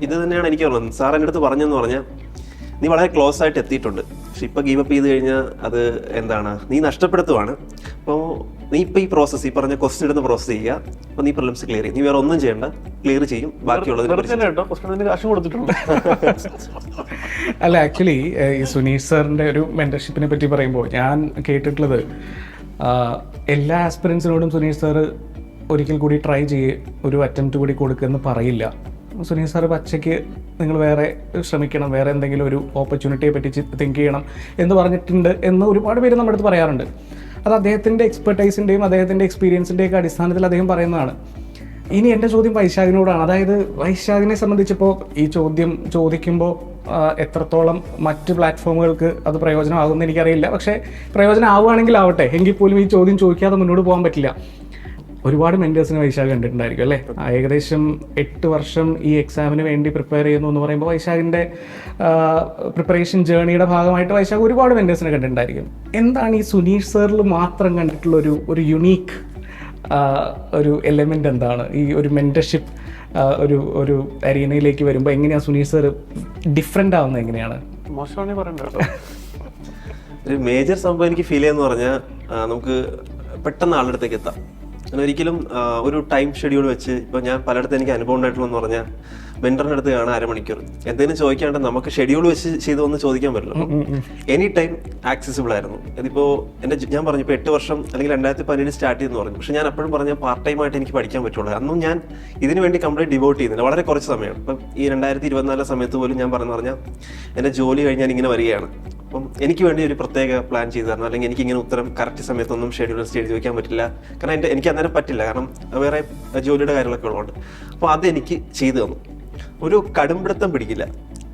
ഇത് തന്നെയാണ് എനിക്ക് പറഞ്ഞത്. സാർ എൻ്റെ അടുത്ത് പറഞ്ഞെന്ന് പറഞ്ഞാൽ നീ വളരെ ക്ലോസ് ആയിട്ട് എത്തിയിട്ടുണ്ട്, പക്ഷെ ഇപ്പൊ ഗീവ് അപ്പ് ചെയ്ത് കഴിഞ്ഞാൽ അത് എന്താണ്, നീ നഷ്ടപ്പെടുത്തുവാണ്. അപ്പോൾ നീ ഇപ്പൊ ഈ പ്രോസസ്സ്, ഈ പറഞ്ഞ ക്വസ്റ്റ്യൻ എടുത്ത് പ്രോസസ് ചെയ്യുക. അപ്പൊ നീ പ്രിലിംസ് ക്ലിയർ ചെയ്യും, നീ വേറെ ഒന്നും ചെയ്യണ്ട, ക്ലിയർ ചെയ്യും, ബാക്കിയുള്ളത്. അല്ല, ആക്ച്വലി ഈ സുനീഷ് സാറിന്റെ ഒരു മെന്റർഷിപ്പിനെ പറ്റി പറയുമ്പോൾ ഞാൻ കേട്ടിട്ടുള്ളത്, എല്ലാ ആസ്പിറൻസിനോടും സുനീഷ് സാറ് ഒരിക്കൽ കൂടി ട്രൈ ചെയ്യ്, ഒരു അറ്റംപ്റ്റ് കൂടി കൊടുക്കുമെന്ന് പറയില്ല. സുനീഷ് സാറ് പച്ചയ്ക്ക് നിങ്ങൾ വേറെ ശ്രമിക്കണം, വേറെ എന്തെങ്കിലും ഒരു ഓപ്പർച്യൂണിറ്റിയെ പറ്റി തിങ്ക് ചെയ്യണം എന്ന് പറഞ്ഞിട്ടുണ്ട് എന്ന് ഒരുപാട് പേര് നമ്മുടെ അടുത്ത് പറയാറുണ്ട്. അത് അദ്ദേഹത്തിൻ്റെ എക്സ്പെർട്ടൈസിൻ്റെയും അദ്ദേഹത്തിൻ്റെ എക്സ്പീരിയൻസിൻ്റെയൊക്കെ അടിസ്ഥാനത്തിൽ അദ്ദേഹം പറയുന്നതാണ്. ഇനി എൻ്റെ ചോദ്യം വൈശാഖിനോടാണ്. അതായത് വൈശാഖിനെ സംബന്ധിച്ചിപ്പോൾ ഈ ചോദ്യം ചോദിക്കുമ്പോൾ എത്രത്തോളം മറ്റ് പ്ലാറ്റ്ഫോമുകൾക്ക് അത് പ്രയോജനമാകുമെന്ന് എനിക്കറിയില്ല. പക്ഷേ പ്രയോജനം ആവുകയാണെങ്കിൽ ആവട്ടെ, എങ്കിൽ പോലും ഈ ചോദ്യം ചോദിക്കാതെ മുന്നോട്ട് പോകാൻ പറ്റില്ല. ഒരുപാട് മെൻറ്റേഴ്സിനെ വൈശാഖ് കണ്ടിട്ടുണ്ടായിരിക്കും അല്ലേ? ഏകദേശം 8 വർഷം ഈ എക്സാമിന് വേണ്ടി പ്രിപ്പയർ ചെയ്യുന്നു എന്ന് പറയുമ്പോൾ വൈശാഖിൻ്റെ പ്രിപ്പറേഷൻ ജേണിയുടെ ഭാഗമായിട്ട് വൈശാഖ് ഒരുപാട് മെൻറ്റേഴ്സിനെ കണ്ടിട്ടുണ്ടായിരിക്കും. എന്താണ് ഈ സുനീഷ് സാറിൽ മാത്രം കണ്ടിട്ടുള്ള ഒരു യുണീക്ക് ഒരു എലമെൻ്റ് എന്താണ്? ഈ ഒരു മെൻറ്റർഷിപ്പ് ഒരു അരീനയിലേക്ക് വരുമ്പോൾ എങ്ങനെയാണ് സുനീഷ് സാർ ഡിഫറെൻ്റ് ആവുന്നത്? എങ്ങനെയാണ്? മോശമാണെങ്കിൽ പറയണ്ട. ഒരു മേജർ സംഭവം എനിക്ക് ഫീൽ ചെയ്യാന്ന് പറഞ്ഞാൽ, നമുക്ക് പെട്ടെന്ന് ആളുടെ അടുത്തേക്ക് എത്താം. അങ്ങനെ ഒരിക്കലും ഒരു ടൈം ഷെഡ്യൂൾ വെച്ച്, ഇപ്പോൾ ഞാൻ പലയിടത്തും എനിക്ക് അനുഭവം ഉണ്ടായിട്ടുള്ളതെന്ന് പറഞ്ഞാൽ, മെൻറ്ററിൻ്റെ അടുത്ത് കാണാൻ അരമണിക്കൂർ എന്തെങ്കിലും ചോദിക്കാണ്ട് നമുക്ക് ഷെഡ്യൂൾ വെച്ച് ചെയ്തൊന്നും ചോദിക്കാൻ പറ്റില്ല. എനി ടൈം ആക്സസിബിൾ ആയിരുന്നു. ഇതിപ്പോൾ ഞാൻ പറഞ്ഞു, ഇപ്പോൾ 8 വർഷം അല്ലെങ്കിൽ 2017 സ്റ്റാർട്ട് ചെയ്തെന്ന് പറഞ്ഞു. പക്ഷെ ഞാൻ എപ്പോഴും പറഞ്ഞാൽ പാർട്ട് ടൈം ആയിട്ട് എനിക്ക് പഠിക്കാൻ പറ്റുള്ളൂ. അന്നും ഞാൻ ഇതിന് വേണ്ടി കംപ്ലീറ്റ് ഡിവോട്ട് ചെയ്യുന്നില്ല, വളരെ കുറച്ച് സമയമാണ്. ഇപ്പം ഈ 2024 സമയത്ത് പോലും ഞാൻ പറഞ്ഞാൽ എൻ്റെ ജോലി കഴിഞ്ഞാൽ ഇങ്ങനെ വരികയാണ്. അപ്പം എനിക്ക് വേണ്ടി ഒരു പ്രത്യേക പ്ലാൻ ചെയ്ത് തരണം, അല്ലെങ്കിൽ എനിക്ക് ഇങ്ങനെ ഉത്തരം കറക്റ്റ് സമയത്തൊന്നും ഷെഡ്യൂൾ സ്റ്റേജ് ചോദിക്കാൻ പറ്റില്ല. കാരണം എനിക്ക് അന്നേരം പറ്റില്ല, കാരണം വേറെ ജോലിയുടെ കാര്യങ്ങളൊക്കെ ഉള്ളതുകൊണ്ട്. അപ്പോൾ അതെനിക്ക് ചെയ്തു തന്നു. ഒരു കടുംപിടുത്തം പിടിക്കില്ല,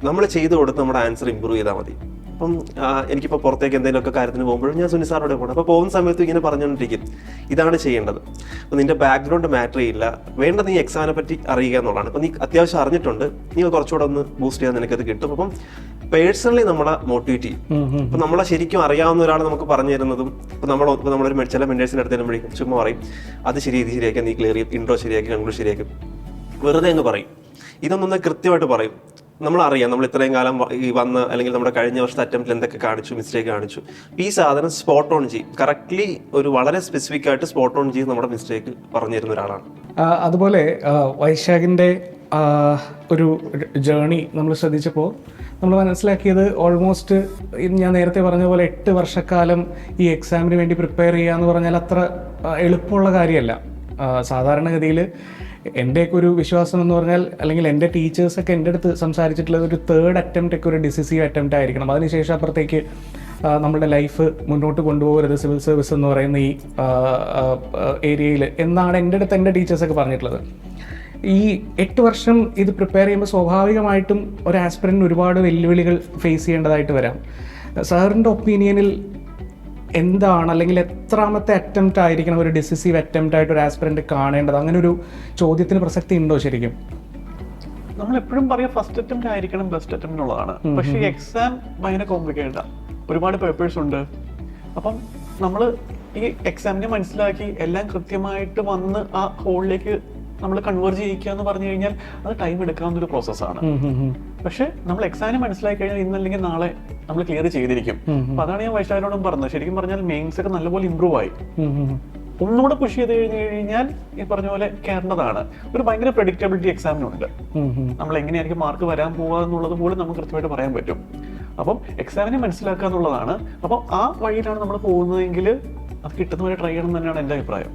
നമ്മൾ ചെയ്തു കൊടുത്ത് നമ്മുടെ ആൻസർ ഇമ്പ്രൂവ് ചെയ്താൽ മതി. അപ്പം എനിക്കിപ്പോൾ പുറത്തേക്ക് എന്തെങ്കിലുമൊക്കെ കാര്യത്തിന് പോകുമ്പോഴും ഞാൻ സുനി സാറോടെ പോകണം. അപ്പോൾ പോകുന്ന സമയത്തും ഇങ്ങനെ പറഞ്ഞുകൊണ്ടിരിക്കും, ഇതാണ് ചെയ്യേണ്ടത്. അപ്പോൾ നിന്റെ ബാക്ക്ഗ്രൗണ്ട് മാറ്റർ ചെയ്യില്ല, വേണ്ട നീ എക്സാമിനെ പറ്റി അറിയുക എന്നുള്ളതാണ്. അപ്പോൾ നീ അത്യാവശ്യം അറിഞ്ഞിട്ടുണ്ട്, നീ കുറച്ചുകൂടെ ഒന്ന് ബൂസ്റ്റ് ചെയ്യാൻ നിനക്കത് കിട്ടും. അപ്പം പേഴ്സണലി നമ്മളെ മോട്ടിവേറ്റ് ചെയ്യും. ഇപ്പം നമ്മളെ ശരിക്കും അറിയാവുന്ന ഒരാൾ നമുക്ക് പറഞ്ഞു തരുന്നതും, ഇപ്പം നമ്മളൊരു ചില മെൻറ്റേഴ്സിൻ്റെ അടുത്ത് വരുമ്പോഴേക്കും ചുമ്മാ പറയും, അത് ശരി, ഇത് ശരിയാക്കി, നീ ക്ലിയർ ചെയ്യും, ഇൻട്രോ ശരിയാക്കി, കൺക്ലൂഷൻ ശരിയാക്കും, വെറുതെ അങ്ങ് പറയും. ഇതൊന്നും കൃത്യമായിട്ട് പറയും. നമ്മളറിയാം, നമ്മൾ ഇത്രയും കാലം ഈ വന്ന്, അല്ലെങ്കിൽ നമ്മുടെ കഴിഞ്ഞ വർഷത്തെ അറ്റംപ്റ്റിൽ എന്തൊക്കെ കാണിച്ചു, മിസ്റ്റേക്ക് കാണിച്ചു. ഈ സാധനം സ്പോട്ട് ഓൺ ചെയ്യും, കറക്റ്റ്ലി ഒരു വളരെ സ്പെസിഫിക് ആയിട്ട് സ്പോട്ട് ഓൺ ചെയ്ത് നമ്മുടെ മിസ്റ്റേക്ക് പറഞ്ഞു തരുന്ന ഒരാളാണ്. അതുപോലെ വൈശാഖിൻ്റെ ഒരു ജേണി നമ്മൾ ശ്രദ്ധിച്ചപ്പോൾ നമ്മൾ മനസ്സിലാക്കിയത്, ഓൾമോസ്റ്റ് ഞാൻ നേരത്തെ പറഞ്ഞ പോലെ 8 വർഷക്കാലം ഈ എക്സാമിന് വേണ്ടി പ്രിപ്പയർ ചെയ്യുക എന്ന് പറഞ്ഞാൽ അത്ര എളുപ്പമുള്ള കാര്യമല്ല. സാധാരണഗതിയിൽ എൻ്റെയൊക്കെ ഒരു വിശ്വാസം എന്ന് പറഞ്ഞാൽ, അല്ലെങ്കിൽ എൻ്റെ ടീച്ചേഴ്സൊക്കെ എൻ്റെ അടുത്ത് സംസാരിച്ചിട്ടുള്ളത് ഒരു 3rd അറ്റംപ്റ്റ് ഒക്കെ ഒരു ഡിസിസീവ് അറ്റംപ്റ്റ് ആയിരിക്കണം. അതിനുശേഷം അപ്പുറത്തേക്ക് നമ്മുടെ ലൈഫ് മുന്നോട്ട് കൊണ്ടുപോകരുത് സിവിൽ സർവീസ് എന്ന് പറയുന്ന ഈ ഏരിയയിൽ എന്നാണ് എൻ്റെ അടുത്ത് എൻ്റെ ടീച്ചേഴ്സൊക്കെ പറഞ്ഞിട്ടുള്ളത്. ഈ 8 വർഷം ഇത് പ്രിപ്പയർ ചെയ്യുമ്പോൾ സ്വാഭാവികമായിട്ടും ഒരു ആസ്പിറൻറ്റിന് ഒരുപാട് വെല്ലുവിളികൾ ഫേസ് ചെയ്യേണ്ടതായിട്ട് വരാം. സാറിൻ്റെ ഒപ്പീനിയനിൽ എന്താണ്, അല്ലെങ്കിൽ എത്രാമത്തെ അറ്റംപ്റ്റ് ആയിരിക്കണം ഒരു ഡിസിസീവ് അറ്റംപ്റ്റ് ആയിട്ട് ഒരു ആസ്പിറൻറ്റ് കാണേണ്ടത്? അങ്ങനെ ഒരു ചോദ്യത്തിന് പ്രസക്തി ഉണ്ടോ ശരിക്കും? നമ്മൾ എപ്പോഴും പറയാം ഫസ്റ്റ് അറ്റംപ്റ്റ് ആയിരിക്കണം ബെസ്റ്റ് അറ്റംപ്റ്റ് എന്നുള്ളതാണ്. പക്ഷേ എക്സാം ഭയങ്കര കോംപ്ലിക്കേറ്റഡാണ്, ഒരുപാട് പേപ്പേഴ്സ് ഉണ്ട്. അപ്പം നമ്മൾ ഈ എക്സാമിനെ മനസ്സിലാക്കി എല്ലാം കൃത്യമായിട്ട് വന്ന് ആ ഹോളിലേക്ക് നമ്മൾ കൺവേർജ് ചെയ്യിക്കുക എന്ന് പറഞ്ഞു കഴിഞ്ഞാൽ അത് ടൈം എടുക്കാവുന്ന ഒരു പ്രോസസ്സാണ്. പക്ഷെ നമ്മൾ എക്സാമിനെ മനസ്സിലാക്കി കഴിഞ്ഞാൽ ഇന്നല്ലെങ്കിൽ നാളെ നമ്മൾ ക്ലിയർ ചെയ്തിരിക്കും. അപ്പൊ അതാണ് ഞാൻ വൈശാഖനോടും പറഞ്ഞത്. ശരിക്കും പറഞ്ഞാൽ മെയിൻസ് ഒക്കെ നല്ലപോലെ ഇമ്പ്രൂവ് ആയി. ഒന്നുകൂടെ പുഷ് ചെയ്ത് കഴിഞ്ഞു കഴിഞ്ഞാൽ ഈ പറഞ്ഞ പോലെ കയറേണ്ടതാണ്. ഒരു ഭയങ്കര പ്രെഡിക്റ്റബിലിറ്റി എക്സാമിനുണ്ട്. നമ്മൾ എങ്ങനെയായിരിക്കും മാർക്ക് വരാൻ പോവുക എന്നുള്ളത് പോലും നമുക്ക് കൃത്യമായിട്ട് പറയാൻ പറ്റും. അപ്പം എക്സാമിനെ മനസ്സിലാക്കുക എന്നുള്ളതാണ്. അപ്പം ആ വഴിയിലാണ് നമ്മൾ പോകുന്നതെങ്കിൽ അത് കിട്ടുന്ന വരെ ട്രൈ ചെയ്യണം തന്നെയാണ് എൻ്റെ അഭിപ്രായം.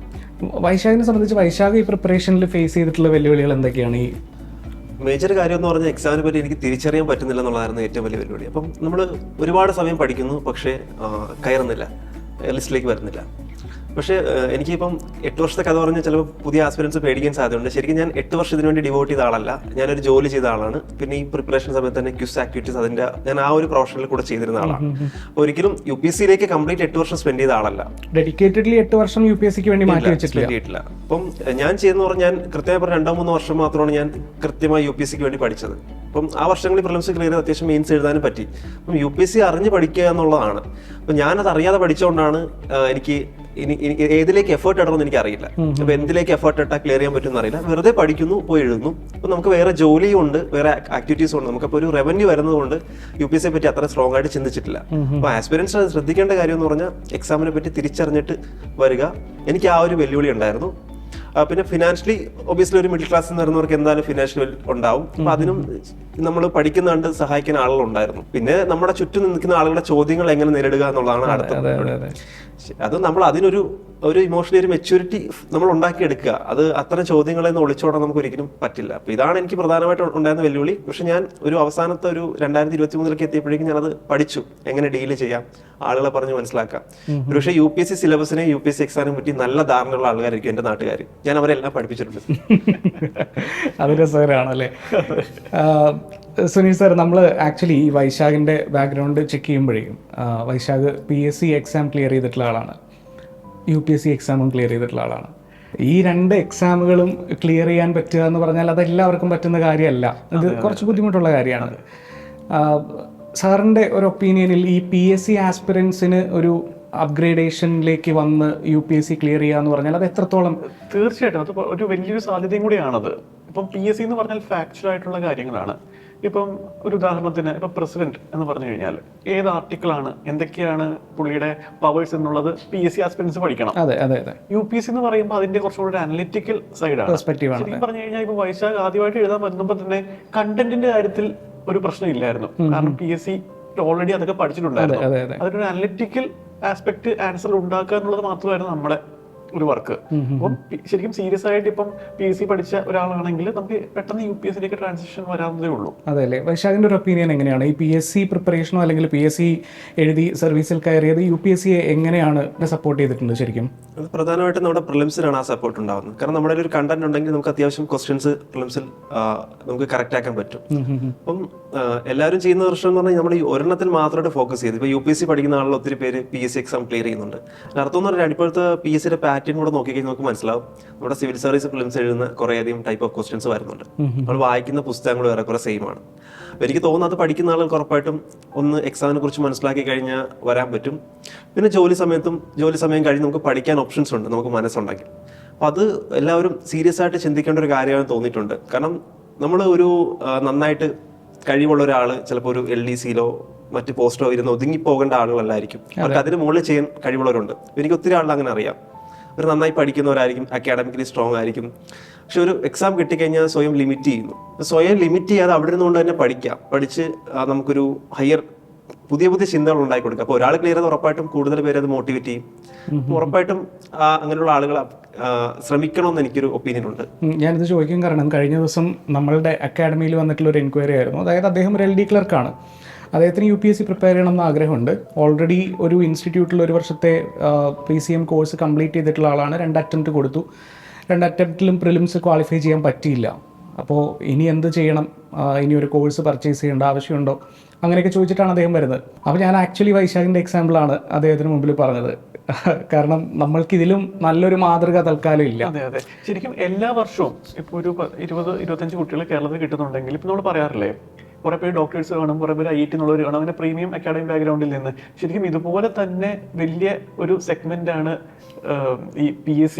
വൈശാഖിനെ സംബന്ധിച്ച് വൈശാഖ് ഈ പ്രിപ്പറേഷനിൽ ഫേസ് ചെയ്തിട്ടുള്ള വെല്ലുവിളികൾ എന്തൊക്കെയാണ്? ഈ മേജർ കാര്യം എന്ന് പറഞ്ഞാൽ എക്സാമിനെ പറ്റി എനിക്ക് തിരിച്ചറിയാൻ പറ്റുന്നില്ല എന്നുള്ളതായിരുന്നു ഏറ്റവും വലിയ വെല്ലുവിളി. അപ്പം നമ്മൾ ഒരുപാട് സമയം പഠിക്കുന്നു, പക്ഷേ കയറുന്നില്ല, ലിസ്റ്റിലേക്ക് വരുന്നില്ല. പക്ഷേ എനിക്കിപ്പം 8 വർഷത്തെ കഥ പറഞ്ഞാൽ ചിലപ്പോൾ പുതിയ ആസ്പിരൻസ് പേടിക്കാൻ സാധ്യതയുണ്ട്. ശരിക്കും ഞാൻ 8 വർഷത്തിന് വേണ്ടി ഡിവോട്ട് ചെയ്ത ആളല്ല, ഞാനൊരു ജോലി ചെയ്ത ആളാണ്. പിന്നെ ഈ പ്രിപ്പറേഷൻ സമയത്ത് തന്നെ ക്വിസ് ആക്ടിവിറ്റീസ് ഞാൻ ആ ഒരു പ്രൊഫഷനിൽ കൂടെ ചെയ്തിരുന്ന ആളാണ്. അപ്പോൾ ഒരിക്കലും UPSC-യിലേക്ക് കംപ്ലീറ്റ് 8 വർഷം സ്പെൻഡ് ചെയ്ത ആളല്ല. ഡെഡിക്കേറ്റഡ്ലി 8 വർഷം UPSC-ക്ക് വേണ്ടി മാറ്റി വെച്ചിട്ടില്ല. അപ്പം ഞാൻ ചെയ്യുന്ന പറഞ്ഞാൽ ഞാൻ കൃത്യമായി പറഞ്ഞ 2-3 വർഷം മാത്രമാണ് ഞാൻ കൃത്യമായി UPSC-ക്ക് വേണ്ടി പഠിച്ചത്. അപ്പം ആ വർഷങ്ങളിൽ പ്രിലിംസ് ക്ലിയർ ചെയ്ത് അത്യാവശ്യം മെയിൻസ് എഴുതാനും പറ്റി. അപ്പം UPSC അറിഞ്ഞ് പഠിക്കുക എന്നുള്ളതാണ്. അപ്പം ഞാനത് അറിയാതെ പഠിച്ചുകൊണ്ടാണ് എനിക്ക് ഇനി ഏതിലേക്ക് എഫേർട്ട് ഇടണമെന്ന് എനിക്ക് അറിയില്ല. അപ്പൊ എന്തിലേക്ക് എഫേർട്ട് ഇട്ടാൽ ക്ലിയർ ചെയ്യാൻ പറ്റുമെന്ന് അറിയില്ല. വെറുതെ പഠിക്കുന്നു, പോയി എഴുതുന്നു. അപ്പൊ നമുക്ക് വേറെ ജോലിയും ഉണ്ട്, വേറെ ആക്ടിവിറ്റീസും ഉണ്ട്. നമുക്കപ്പോൾ ഒരു റവന്യൂ വരുന്നത് കൊണ്ട് UPSC-യെ പറ്റി അത്ര സ്ട്രോങ് ആയിട്ട് ചിന്തിച്ചിട്ടില്ല. അപ്പൊ ആസ്പിരൻസ് ശ്രദ്ധിക്കേണ്ട കാര്യം എന്ന് പറഞ്ഞാൽ എക്സാമിനെ പറ്റി തിരിച്ചറിഞ്ഞിട്ട് വരിക. എനിക്ക് ആ ഒരു വെല്ലുവിളി ഉണ്ടായിരുന്നു. പിന്നെ ഫിനാൻഷ്യലി ഒബിയസ്ലി ഒരു മിഡിൽ ക്ലാസ്സിൽ നിന്ന് വരുന്നവർക്ക് എന്തായാലും ഫിനാൻഷ്യൽ ഉണ്ടാവും. അപ്പൊ അതിനും നമ്മൾ പഠിക്കുന്ന കണ്ട് സഹായിക്കുന്ന ആളുകളുണ്ടായിരുന്നു. പിന്നെ നമ്മുടെ ചുറ്റും നിൽക്കുന്ന ആളുകളുടെ ചോദ്യങ്ങൾ എങ്ങനെ നേരിടുക എന്നുള്ളതാണ് അടുത്ത. അത് നമ്മൾ അതിനൊരു ഇമോഷണലി ഒരു മെച്യൂരിറ്റി നമ്മൾ ഉണ്ടാക്കിയെടുക്കുക. അത് അത്തരം ചോദ്യങ്ങളെ നിന്ന് ഒളിച്ചോടാൻ നമുക്ക് ഒരിക്കലും പറ്റില്ല. അപ്പൊ ഇതാണ് എനിക്ക് പ്രധാനമായിട്ട് ഉണ്ടായിരുന്ന വെല്ലുവിളി. പക്ഷെ ഞാൻ ഒരു അവസാനത്തെ ഒരു 2023 എത്തിയപ്പോഴേക്കും ഞാനത് പഠിച്ചു, എങ്ങനെ ഡീൽ ചെയ്യാം, ആളുകളെ പറഞ്ഞ് മനസ്സിലാക്കാം. പക്ഷേ UPSC സിലബസിനെ UPSC എക്സാമിനെ പറ്റി നല്ല ധാരണയുള്ള ആൾക്കാരായിരിക്കും എന്റെ നാട്ടുകാർ. ഞാൻ അവരെല്ലാം പഠിപ്പിച്ചിട്ടുണ്ട്. അത് രസകരമാണല്ലേ. സുനിൽ സാർ, നമ്മൾ ആക്ച്വലി ഈ വൈശാഖിൻ്റെ ബാക്ക്ഗ്രൗണ്ട് ചെക്ക് ചെയ്യുമ്പോഴേക്കും വൈശാഖ് PSC എക്സാം ക്ലിയർ ചെയ്തിട്ടുള്ള ആളാണ്, UPSC എക്സാമും ക്ലിയർ ചെയ്തിട്ടുള്ള ആളാണ്. ഈ 2 എക്സാമുകളും ക്ലിയർ ചെയ്യാൻ പറ്റുക എന്ന് പറഞ്ഞാൽ അതെല്ലാവർക്കും പറ്റുന്ന കാര്യമല്ല, ഇത് കുറച്ച് ബുദ്ധിമുട്ടുള്ള കാര്യമാണ്. സാറിൻ്റെ ഒരു ഒപ്പീനിയനിൽ ഈ PSC ആസ്പിറൻസിന് ഒരു അപ്ഗ്രേഡേഷനിലേക്ക് വന്ന് UPSC ക്ലിയർ ചെയ്യുക എന്ന് പറഞ്ഞാൽ അത് എത്രത്തോളം? തീർച്ചയായിട്ടും അത് ഒരു വലിയൊരു സാധ്യതയും കൂടിയാണത്. ഇപ്പം PSC എന്ന് പറഞ്ഞാൽ ഫാക്ച്വൽ ആയിട്ടുള്ള കാര്യങ്ങളാണ്. ഇപ്പം ഒരു ഉദാഹരണത്തിന് ഇപ്പം പ്രസിഡന്റ് എന്ന് പറഞ്ഞു കഴിഞ്ഞാൽ ഏത് ആർട്ടിക്കിളാണ്, എന്തൊക്കെയാണ് പുള്ളിയുടെ പവേഴ്സ് എന്നുള്ളത് PSC ആസ്പിരൻസ് പഠിക്കണം. UPSC എന്ന് പറയുമ്പോൾ അതിന്റെ കുറച്ചുകൂടി ഒരു അനലിറ്റിക്കൽ സൈഡാണ്. ശരിക്കും പറഞ്ഞു കഴിഞ്ഞാൽ ഇപ്പൊ വൈശാഖ് ആദ്യമായിട്ട് എഴുതാൻ വരുമ്പോൾ തന്നെ കണ്ടന്റിന്റെ കാര്യത്തിൽ ഒരു പ്രശ്നം ഇല്ലായിരുന്നു. കാരണം PSC ഓൾറെഡി അതൊക്കെ പഠിച്ചിട്ടുണ്ടായിരുന്നു. അതിനൊരു അനലിറ്റിക്കൽ ആസ്പെക്ട് ആൻസർ ഉണ്ടാക്കുക എന്നുള്ളത് മാത്രമായിരുന്നു നമ്മുടെ ഒരു വർക്ക്. അപ്പം ശരിക്കും സീരിയസ് ആയിട്ട് ഇപ്പം PSC പഠിച്ച ഒരാളാണെങ്കിൽ നമുക്ക് പെട്ടെന്ന് UPSC-യിലേക്ക് ട്രാൻസിഷൻ വരാവുന്നതേ ഉള്ളൂ. അതെ അല്ലേ. വൈശാഖിന്റെ ഒരു ഒപ്പീനിയൻ എങ്ങനെയാണ് ഈ PSC പ്രിപ്പറേഷനോ അല്ലെങ്കിൽ PSC എഴുതി സർവീസിൽ കയറിയത് UPSC-യെ എങ്ങനെയാണ് സപ്പോർട്ട് ചെയ്തിട്ടുണ്ട്? ശരിക്കും അത് പ്രധാനമായിട്ടും നമ്മുടെ പ്രിലിംസിലാണ് ആ സപ്പോർട്ട് ഉണ്ടാകുന്നത്. കാരണം നമ്മുടെ ഒരു കണ്ടന്റ് ഉണ്ടെങ്കിൽ നമുക്ക് അത്യാവശ്യം ക്വസ്റ്റ്യൻസ് പ്രിലിംസിൽ നമുക്ക് കറക്റ്റ് ആക്കാൻ പറ്റും. അപ്പം എല്ലാവരും ചെയ്യുന്ന പ്രശ്നം എന്ന് പറഞ്ഞാൽ നമ്മൾ ഈ ഒരെണ്ണത്തിൽ മാത്രമായിട്ട് ഫോക്കസ് ചെയ്ത് ഇപ്പൊ UPSC പഠിക്കുന്ന ആളുകൾ ഒത്തിരി പേര് PSC എക്സാം ക്ലിയർ ചെയ്യുന്നുണ്ട്. അർത്ഥം എന്ന് പറഞ്ഞാൽ ഇപ്പോഴത്തെ PSC-യുടെ പാറ്റേൺ കൂടെ നോക്കിക്കഴിഞ്ഞാൽ നമുക്ക് മനസ്സിലാവും. നമ്മുടെ സിവിൽ സർവീസ് പ്രിലിംസ് എഴുതുന്ന കുറേയധികം ടൈപ്പ് ഓഫ് ക്വസ്റ്റ്യൻസ് വരുന്നുണ്ട്. നമ്മൾ വായിക്കുന്ന പുസ്തകങ്ങൾ വേറെ കുറെ സെയിം ആണ്. അപ്പോൾ എനിക്ക് തോന്നുന്നത് അത് പഠിക്കുന്ന ആളുകൾക്ക് ഉറപ്പായിട്ടും ഒന്ന് എക്സാമിനെ കുറിച്ച് മനസ്സിലാക്കി കഴിഞ്ഞാൽ വരാൻ പറ്റും. പിന്നെ ജോലി സമയം കഴിഞ്ഞ് നമുക്ക് പഠിക്കാൻ ഓപ്ഷൻസ് ഉണ്ട്, നമുക്ക് മനസ്സുണ്ടെങ്കിൽ. അപ്പോൾ അത് എല്ലാവരും സീരിയസ് ആയിട്ട് ചിന്തിക്കേണ്ട ഒരു കാര്യമാണെന്ന് തോന്നിയിട്ടുണ്ട്. കാരണം നമ്മൾ ഒരു നന്നായിട്ട് കഴിവുള്ള ഒരാൾ ചിലപ്പോൾ ഒരു LDC-യിലോ മറ്റ് പോസ്റ്റോ ഇരുന്ന് ഒതുങ്ങി പോകേണ്ട ആളുകളല്ലായിരിക്കും. അവർക്ക് അതിന് മുകളിൽ ചെയ്യാൻ കഴിവുള്ളവരുണ്ട്. എനിക്ക് ഒത്തിരി ആളുകൾ അങ്ങനെ അറിയാം. അവർ നന്നായി പഠിക്കുന്നവരായിരിക്കും, അക്കാഡമിക്കലി സ്ട്രോങ് ആയിരിക്കും. പക്ഷെ ഒരു എക്സാം കിട്ടിക്കഴിഞ്ഞാൽ സ്വയം ലിമിറ്റ് ചെയ്യുന്നു. സ്വയം ലിമിറ്റ് ചെയ്യാതെ അവിടെ ഇരുന്നുകൊണ്ട് തന്നെ പഠിച്ച് നമുക്കൊരു ഹയർ പുതിയ ചിന്തകൾ ഉണ്ടാക്കി കൊടുക്കുക. അപ്പോൾ ഒരാൾ ക്ലിയർ ചെയ്ത് ഉറപ്പായിട്ടും കൂടുതൽ പേര് അത് മോട്ടിവേറ്റ് ചെയ്യും. ഉറപ്പായിട്ടും അങ്ങനെയുള്ള ആളുകൾ ശ്രമിക്കണമെന്ന് എനിക്കൊരു ഒപ്പീനിയൻ ഉണ്ട്. ഞാനിത് ചോദിക്കും കാരണം കഴിഞ്ഞ ദിവസം നമ്മളുടെ അക്കാഡമിയിൽ വന്നിട്ടുള്ള ഒരു എൻക്വയറി ആയിരുന്നു. അതായത് അദ്ദേഹം ഒരു LD ക്ലർക്കാണ്. അദ്ദേഹത്തിന് UPSC പ്രിപ്പയർ ചെയ്യണമെന്ന് ആഗ്രഹമുണ്ട്. ഓൾറെഡി ഒരു ഇൻസ്റ്റിറ്റ്യൂട്ടിൽ 1 വർഷത്തെ PCM കോഴ്സ് കംപ്ലീറ്റ് ചെയ്തിട്ടുള്ള ആളാണ്. 2 അറ്റംപ്റ്റ് കൊടുത്തു. 2 അറ്റംപ്റ്റിലും പ്രിലിംസ് ക്വാളിഫൈ ചെയ്യാൻ പറ്റിയില്ല. അപ്പോൾ ഇനി എന്ത് ചെയ്യണം, ഇനി ഒരു കോഴ്സ് പർച്ചേസ് ചെയ്യേണ്ട ആവശ്യമുണ്ടോ, അങ്ങനെയൊക്കെ ചോദിച്ചിട്ടാണ് അദ്ദേഹം വരുന്നത്. അപ്പോൾ ഞാൻ ആക്ച്വലി വൈശാഖിൻ്റെ എക്സാമ്പിളാണ് അദ്ദേഹത്തിന് മുമ്പിൽ പറഞ്ഞത്. കാരണം നമ്മൾക്കിതിലും നല്ലൊരു മാതൃക തൽക്കാലം ഇല്ല. അതെ അതെ, ശരിക്കും എല്ലാ വർഷവും ഇപ്പോൾ ഒരു 20-25 കുട്ടികൾ കേരളത്തിൽ കിട്ടുന്നുണ്ടെങ്കിൽ ഇപ്പം നമ്മൾ പറയാറില്ലേ, കുറെ പേര് ഡോക്ടേഴ്സ് കാണും, കുറെ പേര് IIT എന്നുള്ളവർ കാണും, അങ്ങനെ പ്രീമിയം അക്കാഡമിക് ബാക്ക്ഗ്രൗണ്ടിൽ നിന്ന്. ശരിക്കും ഇതുപോലെ തന്നെ വലിയ ഒരു സെഗ്മെന്റ് ആണ് ഈ PSC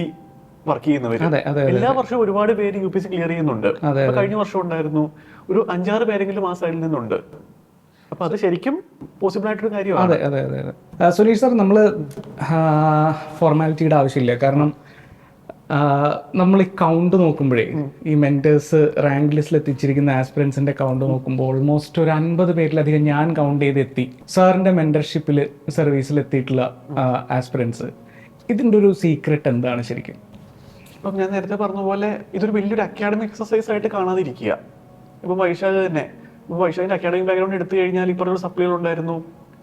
വർക്ക് ചെയ്യുന്നവർ. എല്ലാ വർഷവും ഒരുപാട് പേര് UPSC ക്ലിയർ ചെയ്യുന്നുണ്ട്. കഴിഞ്ഞ വർഷം ഉണ്ടായിരുന്നു ഒരു 5-6 പേരെങ്കിലും ആ സൈഡിൽ നിന്നുണ്ട്. അപ്പൊ അത് ശരിക്കും പോസിബിൾ ആയിട്ടൊരു കാര്യമാണ്. അതെ അതെ അതെ അതെ. സുനീഷ് സാർ, നമ്മൾ ഫോർമാലിറ്റിയുടെ ആവശ്യമില്ല. കാരണം നമ്മൾ ഈ കൗണ്ട് നോക്കുമ്പോഴേ, ഈ മെന്റേഴ്സ് റാങ്ക് ലിസ്റ്റിൽ എത്തിച്ചിരിക്കുന്ന ആസ്പിറൻസിന്റെ കൗണ്ട് നോക്കുമ്പോൾ ഓൾമോസ്റ്റ് ഒരു 50 പേരിലധികം ഞാൻ കൗണ്ട് ചെയ്തെത്തി സാറിന്റെ മെന്റർഷിപ്പിൽ സർവീസിൽ എത്തിയിട്ടുള്ള ആസ്പിറൻസ്. ഇതിന്റെ ഒരു സീക്രട്ട് എന്താണ് ശരിക്കും? ഇപ്പം ഞാൻ നേരത്തെ പറഞ്ഞ പോലെ ഇതൊരു വലിയൊരു അക്കാഡമിക് എക്സസൈസ് ആയിട്ട് കാണാതിരിക്കുക. ഇപ്പം വൈശാഖ് തന്നെ, വൈശാഖിന്റെ അക്കാഡമിക് ബാക്ക്ഗ്രൗണ്ട് എടുത്തു കഴിഞ്ഞാൽ ഈ പറഞ്ഞ സപ്ലികൾ ഉണ്ടായിരുന്നു,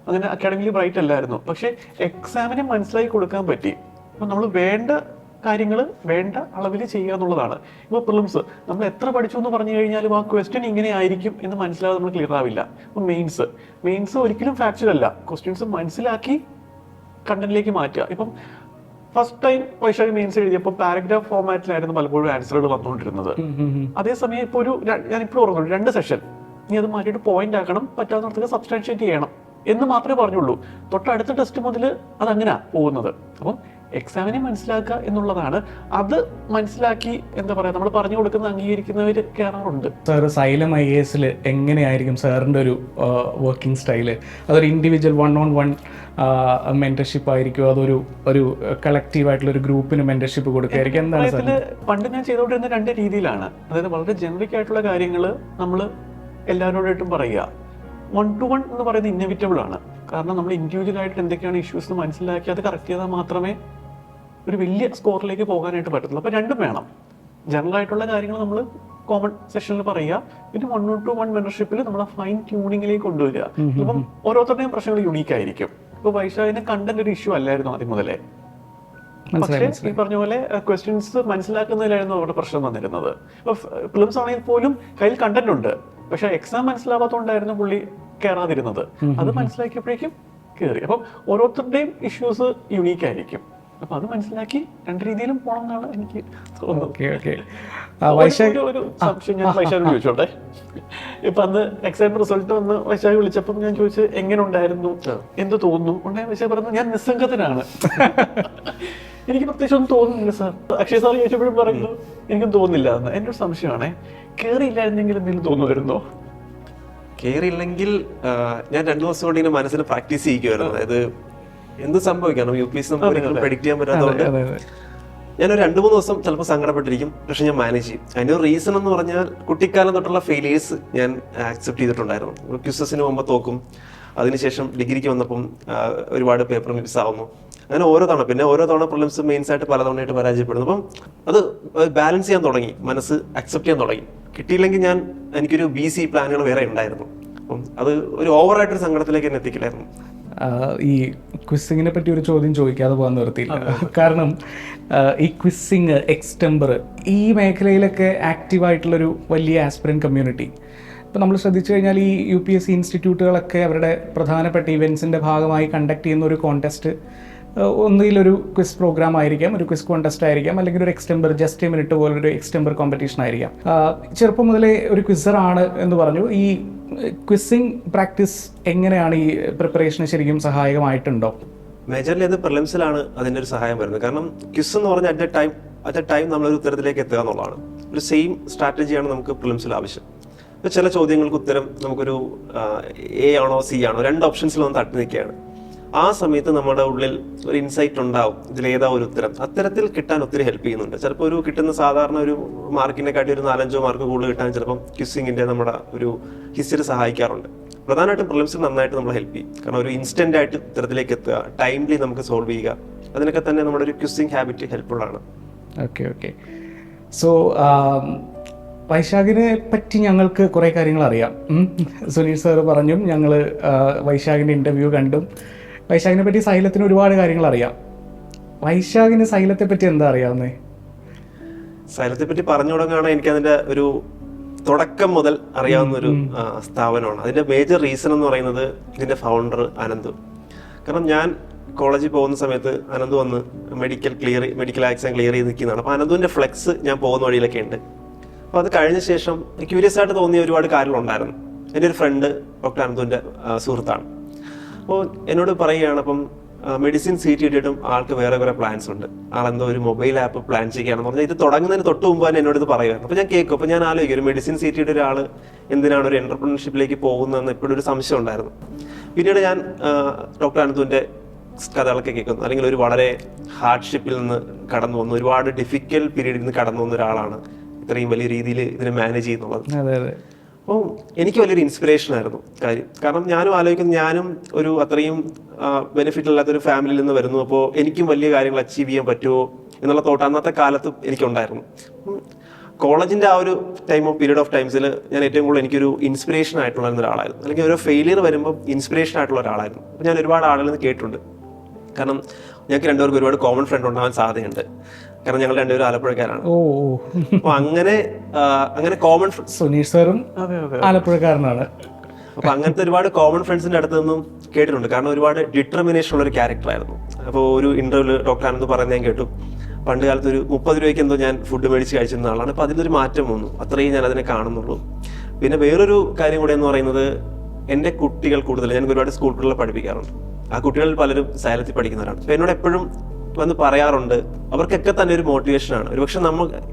അങ്ങനെ അക്കാഡമിക്കലി ബ്രൈറ്റ് അല്ലായിരുന്നു, പക്ഷെ എക്സാമിനെ മനസ്സിലാക്കി കൊടുക്കാൻ പറ്റി. അപ്പം നമ്മൾ വേണ്ട കാര്യങ്ങൾ വേണ്ട അളവിൽ ചെയ്യുക എന്നുള്ളതാണ്. ഇപ്പോൾ പ്രിലിംസ് നമ്മൾ എത്ര പഠിച്ചു എന്ന് പറഞ്ഞു കഴിഞ്ഞാലും ആ ക്വസ്റ്റ്യൻ ഇങ്ങനെ ആയിരിക്കും എന്ന് മനസ്സിലാകാതെ നമ്മൾ ക്ലിയർ ആവില്ല. അപ്പം മെയിൻസ് ഒരിക്കലും ഫാക്ച്വൽ അല്ല, ക്വസ്റ്റ്യൻസ് മനസ്സിലാക്കി കണ്ടന്റിലേക്ക് മാറ്റുക. ഇപ്പം ഫസ്റ്റ് ടൈം വൈശാഖ് മെയിൻസ് എഴുതിയപ്പോൾ പാരഗ്രാഫ് ഫോർമാറ്റിലായിരുന്നു പലപ്പോഴും ആൻസറുകൾ വന്നുകൊണ്ടിരുന്നത്. അതേസമയം ഇപ്പോൾ ഞാൻ ഇപ്പോഴും ഓർമ്മയുണ്ട് 2 സെഷൻ ഇനി അത് മാറ്റിയിട്ട് പോയിന്റ് ആക്കണം, പറ്റാവുന്നിടത്തേക്ക് സബ്സ്റ്റാൻഷിയേറ്റ് ചെയ്യണം എന്ന് മാത്രമേ പറഞ്ഞുള്ളൂ. തൊട്ടടുത്ത ടെസ്റ്റ് മുതൽ അതങ്ങനെയാ പോകുന്നത്. അപ്പം എക്സാമിനെ മനസ്സിലാക്കുക എന്നുള്ളതാണ്. അത് മനസ്സിലാക്കി എന്താ പറയാ, നമ്മൾ പറഞ്ഞു കൊടുക്കുന്ന അംഗീകരിക്കുന്നവർ കയറാറുണ്ട്. സാർ, സൈലം IAS എങ്ങനെയായിരിക്കും സാറിന്റെ ഒരു വർക്കിംഗ് സ്റ്റൈല്? അതൊരു ഇൻഡിവിജ്വൽ 1-on-1 മെന്റർഷിപ്പ് ആയിരിക്കും, അതൊരു കളക്റ്റീവ് ആയിട്ടുള്ള ഒരു ഗ്രൂപ്പിന് മെന്റർഷിപ്പ് കൊടുക്കുകയായിരിക്കും? എന്താണ് സാർ? പണ്ട് ഞാൻ ചെയ്തുകൊണ്ടിരുന്ന 2 രീതിയിലാണ്. അതായത് വളരെ ജനറിക് ആയിട്ടുള്ള കാര്യങ്ങൾ നമ്മൾ എല്ലാവരോടായിട്ടും പറയുക. 1-to-1 എന്ന് പറയുന്നത് ഇന്നവിറ്റബിൾ ആണ്. കാരണം നമ്മൾ ഇൻഡിവിജ്വൽ ആയിട്ട് എന്തൊക്കെയാണ് ഇഷ്യൂസ് മനസ്സിലാക്കി അത് കറക്റ്റ് ചെയ്താൽ മാത്രമേ ഒരു വലിയ സ്കോറിലേക്ക് പോകാനായിട്ട് പറ്റത്തുള്ളൂ. അപ്പോൾ രണ്ടും വേണം. ജനറൽ ആയിട്ടുള്ള കാര്യങ്ങൾ നമ്മൾ കോമൺ സെഷനിൽ പറയുക, പിന്നെ 1-to-1 മെമ്പർഷിപ്പിൽ നമ്മൾ ഫൈൻ ട്യൂണിങ്ങിലേക്ക് കൊണ്ടുവരിക. ഇപ്പം ഓരോരുത്തരുടെയും പ്രശ്നങ്ങൾ യുണീക്ക് ആയിരിക്കും. ഇപ്പോൾ വൈശാഖിന് കണ്ടന്റ് ഒരു ഇഷ്യൂ അല്ലായിരുന്നു ആദ്യം മുതലേ, പക്ഷേ ഈ പറഞ്ഞ പോലെ ക്വസ്റ്റ്യൻസ് മനസ്സിലാക്കുന്നതിലായിരുന്നു അവരുടെ പ്രശ്നം വന്നിരുന്നത്. ഇപ്പോൾ ഫിലിംസ് ആണെങ്കിൽ പോലും കയ്യിൽ കണ്ടന്റ് ഉണ്ട്, പക്ഷെ എക്സാം മനസ്സിലാവാത്തതുകൊണ്ടായിരുന്നു പുള്ളി കയറാതിരുന്നത്. അത് മനസ്സിലാക്കിയപ്പോഴേക്കും കയറി. അപ്പം ഓരോരുത്തരുടെയും ഇഷ്യൂസ് യുണീക്ക് ആയിരിക്കും. അപ്പൊ അത് മനസ്സിലാക്കി 2 രീതിയിലും പോകണം എന്നാണ് എനിക്ക് തോന്നുന്നത്. ഒരു സംശയം ഞാൻ വൈശാഖ് ചോദിച്ചോട്ടെ. ഇപ്പൊ അന്ന് എക്സാം റിസൾട്ട് വന്ന് വൈശാഖ് വിളിച്ചപ്പം ഞാൻ ചോദിച്ചു എങ്ങനെ ഉണ്ടായിരുന്നു, എന്ത് തോന്നുന്നു? ഉണ്ടായ വൈശാഖ് പറഞ്ഞു ഞാൻ നിസ്സംഗതനാണ്, എനിക്ക് പ്രത്യേകിച്ച് ഒന്നും തോന്നുന്നില്ല സാർ. അക്ഷയ് സാർ ചോദിച്ചപ്പോഴും പറയുന്നു എനിക്കും തോന്നുന്നില്ല എന്ന്. എൻ്റെ ഒരു സംശയമാണേ, കയറിയില്ലായിരുന്നെങ്കിൽ എന്തെങ്കിലും തോന്നുമായിരുന്നോ? കയറിയില്ലെങ്കിൽ ഞാൻ 2 ദിവസം കൊണ്ട് ഇങ്ങനെ മനസ്സിന് പ്രാക്ടീസ് ചെയ്യിക്കുമായിരുന്നു. അതായത് എന്ത് സംഭവിക്കണം, UPSC നമുക്ക് ഒരിക്കലും പ്രെഡിക്റ്റ് ചെയ്യാൻ പറ്റാത്തതുകൊണ്ട് ഞാനൊരു 2-3 ദിവസം ചിലപ്പോൾ സങ്കടപ്പെട്ടിരിക്കും, പക്ഷെ ഞാൻ മാനേജ് ചെയ്യും. അതിൻ്റെ ഒരു റീസൺ എന്ന് പറഞ്ഞാൽ കുട്ടിക്കാലം തൊട്ടുള്ള ഫെയിലിയേഴ്സ് ഞാൻ ആക്സെപ്റ്റ് ചെയ്തിട്ടുണ്ടായിരുന്നു. ക്വിസസിന് മുമ്പ് തോക്കും, അതിനുശേഷം ഡിഗ്രിക്ക് വന്നപ്പം ഒരുപാട് പേപ്പർ മിസ്സാവുന്നു, അങ്ങനെ ഓരോ തവണ പ്രിലിംസ് മെയിൻസ് ആയിട്ട് പലതവണയായിട്ട് പരാജയപ്പെടുന്നു. അപ്പം അത് ബാലൻസ് ചെയ്യാൻ തുടങ്ങി, മനസ്സ് അക്സെപ്റ്റ് ചെയ്യാൻ തുടങ്ങി. കിട്ടിയില്ലെങ്കിൽ എനിക്കൊരു BC പ്ലാനുകൾ വേറെ ഉണ്ടായിരുന്നു. അപ്പം അത് ഒരു ഓവറായിട്ടൊരു സങ്കടത്തിലേക്ക് എന്നെ എത്തിക്കില്ലായിരുന്നു. ഈ ക്വിസിങ്ങിനെ പറ്റി ഒരു ചോദ്യം ചോദിക്കാതെ പോകാൻ നിർത്തിയില്ല. കാരണം ഈ ക്വിസിങ്, എക്സ്റ്റംബർ, ഈ മേഖലയിലൊക്കെ ആക്റ്റീവായിട്ടുള്ളൊരു വലിയ ആസ്പിറന്റ് കമ്മ്യൂണിറ്റി. ഇപ്പം നമ്മൾ ശ്രദ്ധിച്ചു കഴിഞ്ഞാൽ ഈ UPSC ഇൻസ്റ്റിറ്റ്യൂട്ടുകളൊക്കെ അവരുടെ പ്രധാനപ്പെട്ട ഇവൻസിൻ്റെ ഭാഗമായി കണ്ടക്ട് ചെയ്യുന്ന ഒരു കോൺടെസ്റ്റ് ഒന്നിലൊരു ക്വിസ് പ്രോഗ്രാം ആയിരിക്കാം, ഒരു ക്വിസ് കോൺടെസ്റ്റ് ആയിരിക്കാം, അല്ലെങ്കിൽ ഒരു എക്സ്റ്റംബർ ജസ്റ്റ് മിനിറ്റ് പോലൊരു എക്സ്റ്റംബർ കോമ്പറ്റീഷൻ ആയിരിക്കാം. ചെറുപ്പം മുതലേ ഒരു ക്വിസറാണ് എന്ന് പറഞ്ഞു. ഈ ക്വിസിങ് പ്രാക്ടീസ് എങ്ങനെയാണ് ഈ പ്രിപ്പറേഷന് ശരിക്കും സഹായകമായിട്ടുണ്ടോ? മേജർലി അത് പ്രിലിംസിലാണ് അതിൻ്റെ ഒരു സഹായം വരുന്നത്. കാരണം ക്വിസ് എന്ന് പറഞ്ഞാൽ അറ്റ് എ ടൈം നമ്മളൊരു ഉത്തരത്തിലേക്ക് എത്തുക എന്നുള്ളതാണ്. ഒരു സെയിം സ്ട്രാറ്റജിയാണ് നമുക്ക് പ്രിലിംസിൽ ആവശ്യം. ഇപ്പോൾ ചില ചോദ്യങ്ങൾക്ക് ഉത്തരം നമുക്കൊരു A ആണോ C ആണോ 2 ഓപ്ഷൻസിൽ ഒന്ന് തട്ടി നിൽക്കുകയാണ്. ആ സമയത്ത് നമ്മുടെ ഉള്ളിൽ ഒരു ഇൻസൈറ്റ് ഉണ്ടാവും, ഇതിലേതാ ഒരു ഉത്തരം. അത്തരത്തിൽ കിട്ടാൻ ഒത്തിരി ഹെൽപ്പ് ചെയ്യുന്നുണ്ട്. ചിലപ്പോൾ ഒരു കിട്ടുന്ന സാധാരണ ഒരു മാർക്കിനെ കാട്ടി ഒരു 4-5 മാർക്ക് കൂടുതൽ കിട്ടാൻ ചിലപ്പം ക്വിസിങ്ങിന്റെ നമ്മുടെ ഒരു ഹിസ്റ്ററി സഹായിക്കാറുണ്ട്. പ്രധാനമായിട്ടും പ്രിലിംസിൽ നന്നായിട്ട് നമ്മൾ ഹെൽപ്പ് ചെയ്യും. കാരണം ഒരു ഇൻസ്റ്റന്റ് ആയിട്ട് ഉത്തരത്തിലേക്ക് എത്തുക, ടൈംലി നമുക്ക് സോൾവ് ചെയ്യുക, അതിനൊക്കെ തന്നെ നമ്മുടെ ഒരു ക്വിസിങ് ഹാബിറ്റ് ഹെൽപ്ഫുള്ളാണ്. ഓക്കെ. സോ വൈശാഖിനെ പറ്റി ഞങ്ങൾക്ക് കുറേ കാര്യങ്ങൾ അറിയാം. സുനീഷ് സാർ പറഞ്ഞു, ഞങ്ങൾ വൈശാഖിൻ്റെ ഇൻ്റർവ്യൂ കണ്ടും വൈശാഖിനെ പറ്റി സൈലത്തിന് ഒരുപാട് കാര്യങ്ങൾ അറിയാം. വൈശാഖിന് സൈലത്തെ പറ്റി എന്താ അറിയാവുന്നേ? സൈലത്തെ പറ്റി പറഞ്ഞു തുടങ്ങുകയാണെങ്കിൽ എനിക്ക് അതിന്റെ ഒരു തുടക്കം മുതൽ അറിയാവുന്ന ഒരു സ്ഥാപനമാണ്. അതിന്റെ മേജർ റീസൺ എന്ന് പറയുന്നത് ഇതിന്റെ ഫൗണ്ടർ അനന്ത്. കാരണം ഞാൻ കോളേജിൽ പോകുന്ന സമയത്ത് അനന്തു വന്ന് മെഡിക്കൽ എക്സാം ക്ലിയർ ചെയ്ത് നിൽക്കുന്നതാണ്. അപ്പോൾ അനന്തുവിൻ്റെ ഫ്ലെക്സ് ഞാൻ പോകുന്ന വഴിയിലൊക്കെ ഉണ്ട്. അപ്പോൾ അത് കഴിഞ്ഞ ശേഷം ക്യൂരിയസ് ആയിട്ട് തോന്നിയ ഒരുപാട് കാര്യങ്ങളുണ്ടായിരുന്നു. എൻ്റെ ഒരു ഫ്രണ്ട് ഡോക്ടർ അനന്തുവിൻ്റെ സുഹൃത്താണ്. അപ്പോൾ എന്നോട് പറയുകയാണ്, അപ്പം മെഡിസിൻ സീറ്റ് കിട്ടിയിട്ടും ആൾക്ക് വേറെ കുറേ പ്ലാൻസ് ഉണ്ട്, ആളെന്തോ ഒരു മൊബൈൽ ആപ്പ് പ്ലാൻ ചെയ്യുകയാണെന്ന് പറഞ്ഞാൽ ഇത് തുടങ്ങുന്നതിന് തൊട്ട് മുമ്പ് തന്നെ എന്നോട് ഇത് പറയുമായിരുന്നു. അപ്പോൾ ഞാൻ കേൾക്കും. അപ്പോൾ ഞാൻ ആലോചിക്കും, ഒരു മെഡിസിൻ സീറ്റ് കിട്ടിയ ഒരാൾ എന്തിനാണ് ഒരു എൻ്റർപ്രണർഷിപ്പിലേക്ക് പോകുന്നതെന്ന് എപ്പോഴും ഒരു സംശയം ഉണ്ടായിരുന്നു. പിന്നീട് ഞാൻ ഡോക്ടർ അനന്തുവിൻ്റെ കഥകളൊക്കെ കേൾക്കുന്നു. അല്ലെങ്കിൽ ഒരു വളരെ ഹാർഡ്ഷിപ്പിൽ നിന്ന് കടന്നു വന്നു, ഒരുപാട് ഡിഫിക്കൽട്ട് പീരീഡിൽ നിന്ന് കടന്നു വന്ന ഒരാളാണ് ഇത്രയും വലിയ രീതിയിൽ ഇതിനെ മാനേജ് ചെയ്യുന്നുള്ളത്. അപ്പോൾ എനിക്ക് വലിയൊരു ഇൻസ്പിറേഷൻ ആയിരുന്നു കാര്യം. കാരണം ഞാനും ആലോചിക്കുന്നു, ഞാനും ഒരു അത്രയും ബെനിഫിറ്റ് ഇല്ലാത്തൊരു ഫാമിലിയിൽ നിന്ന് വരുന്നു. അപ്പോൾ എനിക്കും വലിയ കാര്യങ്ങൾ അച്ചീവ് ചെയ്യാൻ പറ്റുമോ എന്നുള്ള തോട്ട് അന്നത്തെ കാലത്ത് എനിക്കുണ്ടായിരുന്നു. കോളേജിൻ്റെ ആ ഒരു പീരീഡ് ഓഫ് ടൈംസിൽ ഞാൻ ഏറ്റവും കൂടുതൽ എനിക്കൊരു ഇൻസ്പിറേഷൻ ആയിട്ടുള്ള ഒരാളായിരുന്നു. അല്ലെങ്കിൽ ഒരു ഫെയിലിയർ വരുമ്പോൾ ഇൻസ്പിറേഷൻ ആയിട്ടുള്ള ഒരാളായിരുന്നു. അപ്പോൾ ഞാൻ ഒരുപാട് ആളുകളിൽ നിന്ന് കേട്ടിട്ടുണ്ട്. കാരണം ഞങ്ങൾക്ക് രണ്ടുപേർക്ക് ഒരുപാട് കോമൺ ഫ്രണ്ട് ഉണ്ടാവാൻ സാധ്യതയുണ്ട്. കാരണം ഞങ്ങൾ രണ്ടുപേരും ആലപ്പുഴക്കാരാണ്. അപ്പൊ അങ്ങനെ കോമൺ സുനീഷ് സാറും ആലപ്പുഴക്കാരനാണ്. അപ്പൊ അങ്ങനത്തെ ഒരുപാട് കോമൺ ഫ്രണ്ട്സിന്റെ അടുത്ത് നിന്നും കേട്ടിട്ടുണ്ട്. കാരണം ഒരുപാട് ഡിറ്റർമിനേഷൻ ഉള്ള ഒരു ക്യാരക്ടറായിരുന്നു. അപ്പോൾ ഒരു ഇന്റർവ്യൂല് ഡോക്ടർ ആനന്ദ് പറയുന്നത് ഞാൻ കേട്ടു, പണ്ട് കാലത്ത് ഒരു 30 രൂപയ്ക്ക് എന്തോ ഞാൻ ഫുഡ് മേടിച്ച് കഴിച്ചിരുന്ന ആളാണ്. അപ്പൊ അതിലൊരു മാറ്റം വന്നു, അത്രയും ഞാൻ അതിനെ കാണുന്നുള്ളൂ. പിന്നെ വേറൊരു കാര്യം കൂടെ എന്ന് പറയുന്നത്, എൻ്റെ കുട്ടികൾ കൂടുതൽ, ഞാൻ ഒരുപാട് സ്കൂൾ കുട്ടികളെ പഠിപ്പിക്കാറുണ്ട്. ആ കുട്ടികളിൽ പലരും സൈലത്തിൽ പഠിക്കുന്നവരാണ്. അപ്പൊ എന്നോട് എപ്പോഴും വന്ന് പറയാറുണ്ട്, അവർക്കൊക്കെ തന്നെ ഒരു മോട്ടിവേഷനാണ്. ഒരുപക്ഷെ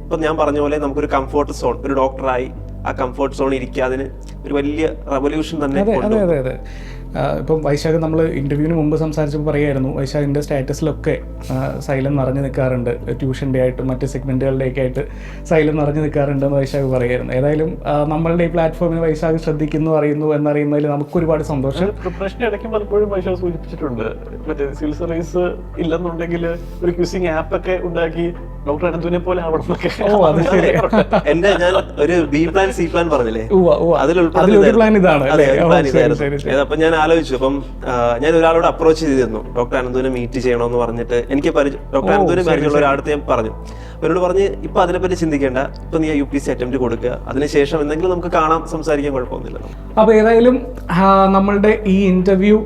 ഇപ്പം ഞാൻ പറഞ്ഞ പോലെ നമുക്കൊരു കംഫോർട്ട് സോൺ, ഒരു ഡോക്ടറായി ആ കംഫോർട്ട് സോൺ ഇരിക്കാതിന് ഒരു വലിയ റെവല്യൂഷൻ തന്നെ. അതെ. ഇപ്പം വൈശാഖ് നമ്മൾ ഇൻ്റർവ്യൂവിന് മുമ്പ് സംസാരിച്ചപ്പോൾ പറയായിരുന്നു, വൈശാഖിൻ്റെ സ്റ്റാറ്റസിലൊക്കെ സൈലം നിറഞ്ഞു നിൽക്കാറുണ്ട്, ട്യൂഷൻ്റെ ആയിട്ടും മറ്റ് സെഗ്മെൻറ്റുകളുടെയൊക്കെ ആയിട്ട് സൈലം നിറഞ്ഞു നിൽക്കാറുണ്ടെന്ന് വൈശാഖ് പറയായിരുന്നു. ഏതായാലും നമ്മളുടെ ഈ പ്ലാറ്റ്ഫോമിന് വൈശാഖ് ശ്രദ്ധിക്കുന്നു, അറിയുന്നു എന്നറിയുന്നതിൽ നമുക്കൊരുപാട് സന്തോഷം. പ്രിപ്പറേഷൻ ഇടയ്ക്ക് പലപ്പോഴും വൈശാഖ് സൂചിപ്പിച്ചിട്ടുണ്ട്, മറ്റേ സിവിൽ സർവീസ് ഇല്ലെന്നുണ്ടെങ്കിൽ ഒരു ക്യൂസിങ് ആപ്പ് ഒക്കെ ഉണ്ടാക്കി ഡോക്ടർ അനന്തുവിനെ പോലെ ആവണമെന്നൊക്കെ. എന്റെ ഞാൻ ഒരു ബി പ്ലാൻ സി പ്ലാൻ പറഞ്ഞില്ലേ, അതിലൊരു പ്ലാൻ ഇതാണ്. അപ്പൊ ഞാൻ ആലോചിച്ചു, അപ്പം ഞാൻ ഒരാളോട് അപ്രോച്ച് ചെയ്തിരുന്നു, ഡോക്ടർ അനന്തുവിനെ മീറ്റ് ചെയ്യണമെന്ന് പറഞ്ഞിട്ട്. എനിക്ക് ഡോക്ടർ അനന്തുവിനെ പരിചയമുള്ള ഒരാളത്ത് ഞാൻ പറഞ്ഞു. എന്നോട് പറഞ്ഞ് ഇപ്പൊ അതിനെപ്പറ്റി ചിന്തിക്കേണ്ട, ഇപ്പൊ നീ UPSC അറ്റംപ്റ്റ് കൊടുക്കുക, അതിനുശേഷം എന്തെങ്കിലും നമുക്ക് കാണാം, സംസാരിക്കാൻ കുഴപ്പമൊന്നുമില്ല. അപ്പൊ ഏതായാലും നമ്മളുടെ ഈ ഇന്റർവ്യൂ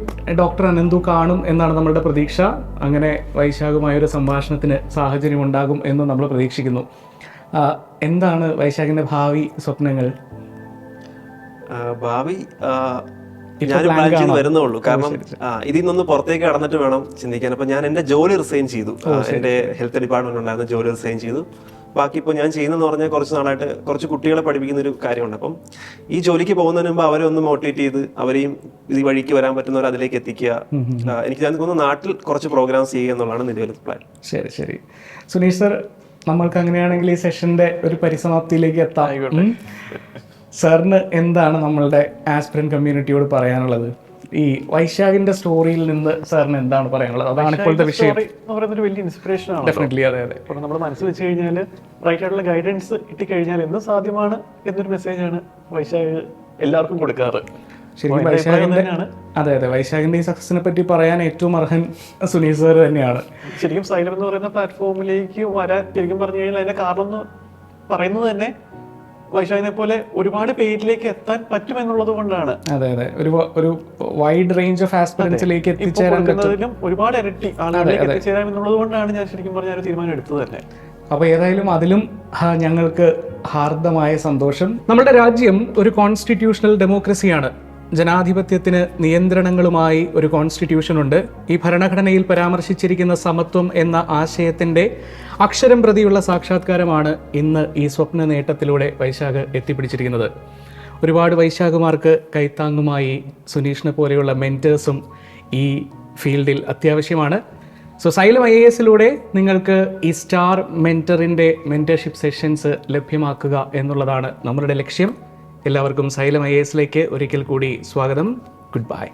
ഡോക്ടർ അനന്തു കാണും എന്നാണ് നമ്മളുടെ പ്രതീക്ഷ. അങ്ങനെ വൈശാഖുമായൊരു സംഭാഷണത്തിന് സാഹചര്യം ഉണ്ടാകും എന്ന് നമ്മൾ പ്രതീക്ഷിക്കുന്നു. എന്താണ് വൈശാഖിന്റെ ഭാവി സ്വപ്നങ്ങൾ? ഭാവി ഞാൻ പ്ലാൻ ചെയ്ത് വരുന്നുള്ളൂ. കാരണം ഇതിൽ നിന്നൊന്ന് പുറത്തേക്ക് കടന്നിട്ട് വേണം ചിന്തിക്കാൻ. അപ്പൊ ഞാൻ എന്റെ ജോലി റിസൈൻ ചെയ്തു. എന്റെ ഹെൽത്ത് ഡിപ്പാർട്ട്മെന്റ് ഉണ്ടായിരുന്ന ജോലി റിസൈൻ ചെയ്തു. ബാക്കി ഇപ്പോൾ ഞാൻ ചെയ്യുന്നതെന്ന് പറഞ്ഞാൽ കുറച്ച് നാളായിട്ട് കുറച്ച് കുട്ടികളെ പഠിപ്പിക്കുന്ന ഒരു കാര്യമുണ്ട്. അപ്പം ഈ ജോലിക്ക് പോകുന്നതിന് മുമ്പ് അവരെ ഒന്ന് മോട്ടിവേറ്റ് ചെയ്ത് അവരെയും ഈ വഴിക്ക് വരാൻ പറ്റുന്നവർ അതിലേക്ക് എത്തിക്കുക. എനിക്ക് തോന്നുന്നു നാട്ടിൽ കുറച്ച് പ്രോഗ്രാംസ് ചെയ്യുക എന്നുള്ളതാണ് നിലവിലത്തെ പ്ലാൻ. ശരി. സുനീഷ് സർ, നമ്മൾക്ക് അങ്ങനെയാണെങ്കിൽ ഈ സെഷന്റെ ഒരു പരിസമാപ്തിയിലേക്ക് എത്താം. സാറിന് എന്താണ് നമ്മളുടെ ആസ്പിരന്റ് കമ്മ്യൂണിറ്റിയോട് പറയാനുള്ളത്? ഈ വൈശാഖിന്റെ സ്റ്റോറിയിൽ നിന്ന് സാറിന് എന്താണ് പറയാനുള്ളത്? അതാണ് ഇപ്പോഴത്തെ വിഷയം. പറയുന്നൊരു വലിയ ഇൻസ്പിറേഷൻ ആണ്. ഡെഫിനറ്റ്ലി, അതെ. അപ്പോൾ നമ്മൾ മനസ്സിൽ വെച്ച് കഴിഞ്ഞാൽ റൈറ്റ് ആയിട്ടുള്ള ഗൈഡൻസ് കിട്ടിക്കഴിഞ്ഞാൽ എന്ത് സാധ്യമാണ് എന്നൊരു മെസ്സേജാണ് വൈശാഖ് എല്ലാവർക്കും കൊടുക്കാറ്. ശരിക്കും വൈശാഖിന്റെ വൈശാഖിന്റെ ഈ സക്സസിനെ പറ്റി പറയാൻ ഏറ്റവും അർഹൻ സുനീഷ് സാർ തന്നെയാണ്. ശരിക്കും സൈലം എന്ന് പറയുന്ന പ്ലാറ്റ്ഫോമിലേക്ക് വരാൻ ശരിക്കും പറഞ്ഞു കഴിഞ്ഞാൽ അതിന്റെ കാരണം എന്ന് പറയുന്നത് തന്നെ വൈശാഖിനെ പോലെ ഒരുപാട് പേരിലേക്ക് എത്താൻ പറ്റുമെന്നുള്ളത് കൊണ്ടാണ്. അതെ, ഒരു വൈഡ് റേഞ്ച് ഓഫ് ആസ്പിറൻസിലേക്ക് എത്തിച്ചേരാനും ഒരുപാട് ഇരട്ടി ആളുകളിലേക്ക് എത്തിച്ചേരാം എന്നുള്ളത് കൊണ്ടാണ് ഞാൻ ശരിക്കും പറഞ്ഞ ഒരു തീരുമാനം എടുത്തത് തന്നെ. അപ്പോൾ ഏതായാലും അതിലും ഞങ്ങൾക്ക് ഹാർദമായ സന്തോഷം. നമ്മുടെ രാജ്യം ഒരു കോൺസ്റ്റിറ്റ്യൂഷണൽ ഡെമോക്രസിയാണ്. ജനാധിപത്യത്തിന് നിയന്ത്രണങ്ങളുമായി ഒരു കോൺസ്റ്റിറ്റ്യൂഷൻ ഉണ്ട്. ഈ ഭരണഘടനയിൽ പരാമർശിച്ചിരിക്കുന്ന സമത്വം എന്ന ആശയത്തിൻ്റെ അക്ഷരം പ്രതിയുള്ള സാക്ഷാത്കാരമാണ് ഇന്ന് ഈ സ്വപ്ന നേട്ടത്തിലൂടെ വൈശാഖ് എത്തിപ്പിടിച്ചിരിക്കുന്നത്. ഒരുപാട് വൈശാഖുമാർക്ക് കൈത്താങ്ങുമായി സുനീഷിനെ പോലെയുള്ള മെൻറ്റേഴ്സും ഈ ഫീൽഡിൽ അത്യാവശ്യമാണ്. സോ സൈലം IASലൂടെ നിങ്ങൾക്ക് ഈ സ്റ്റാർ മെൻറ്ററിൻ്റെ മെൻറ്റർഷിപ്പ് സെഷൻസ് ലഭ്യമാക്കുക എന്നുള്ളതാണ് നമ്മളുടെ ലക്ഷ്യം. എല്ലാവർക്കും സൈലം IASലേക്ക് ഒരിക്കൽ കൂടി സ്വാഗതം. Good bye.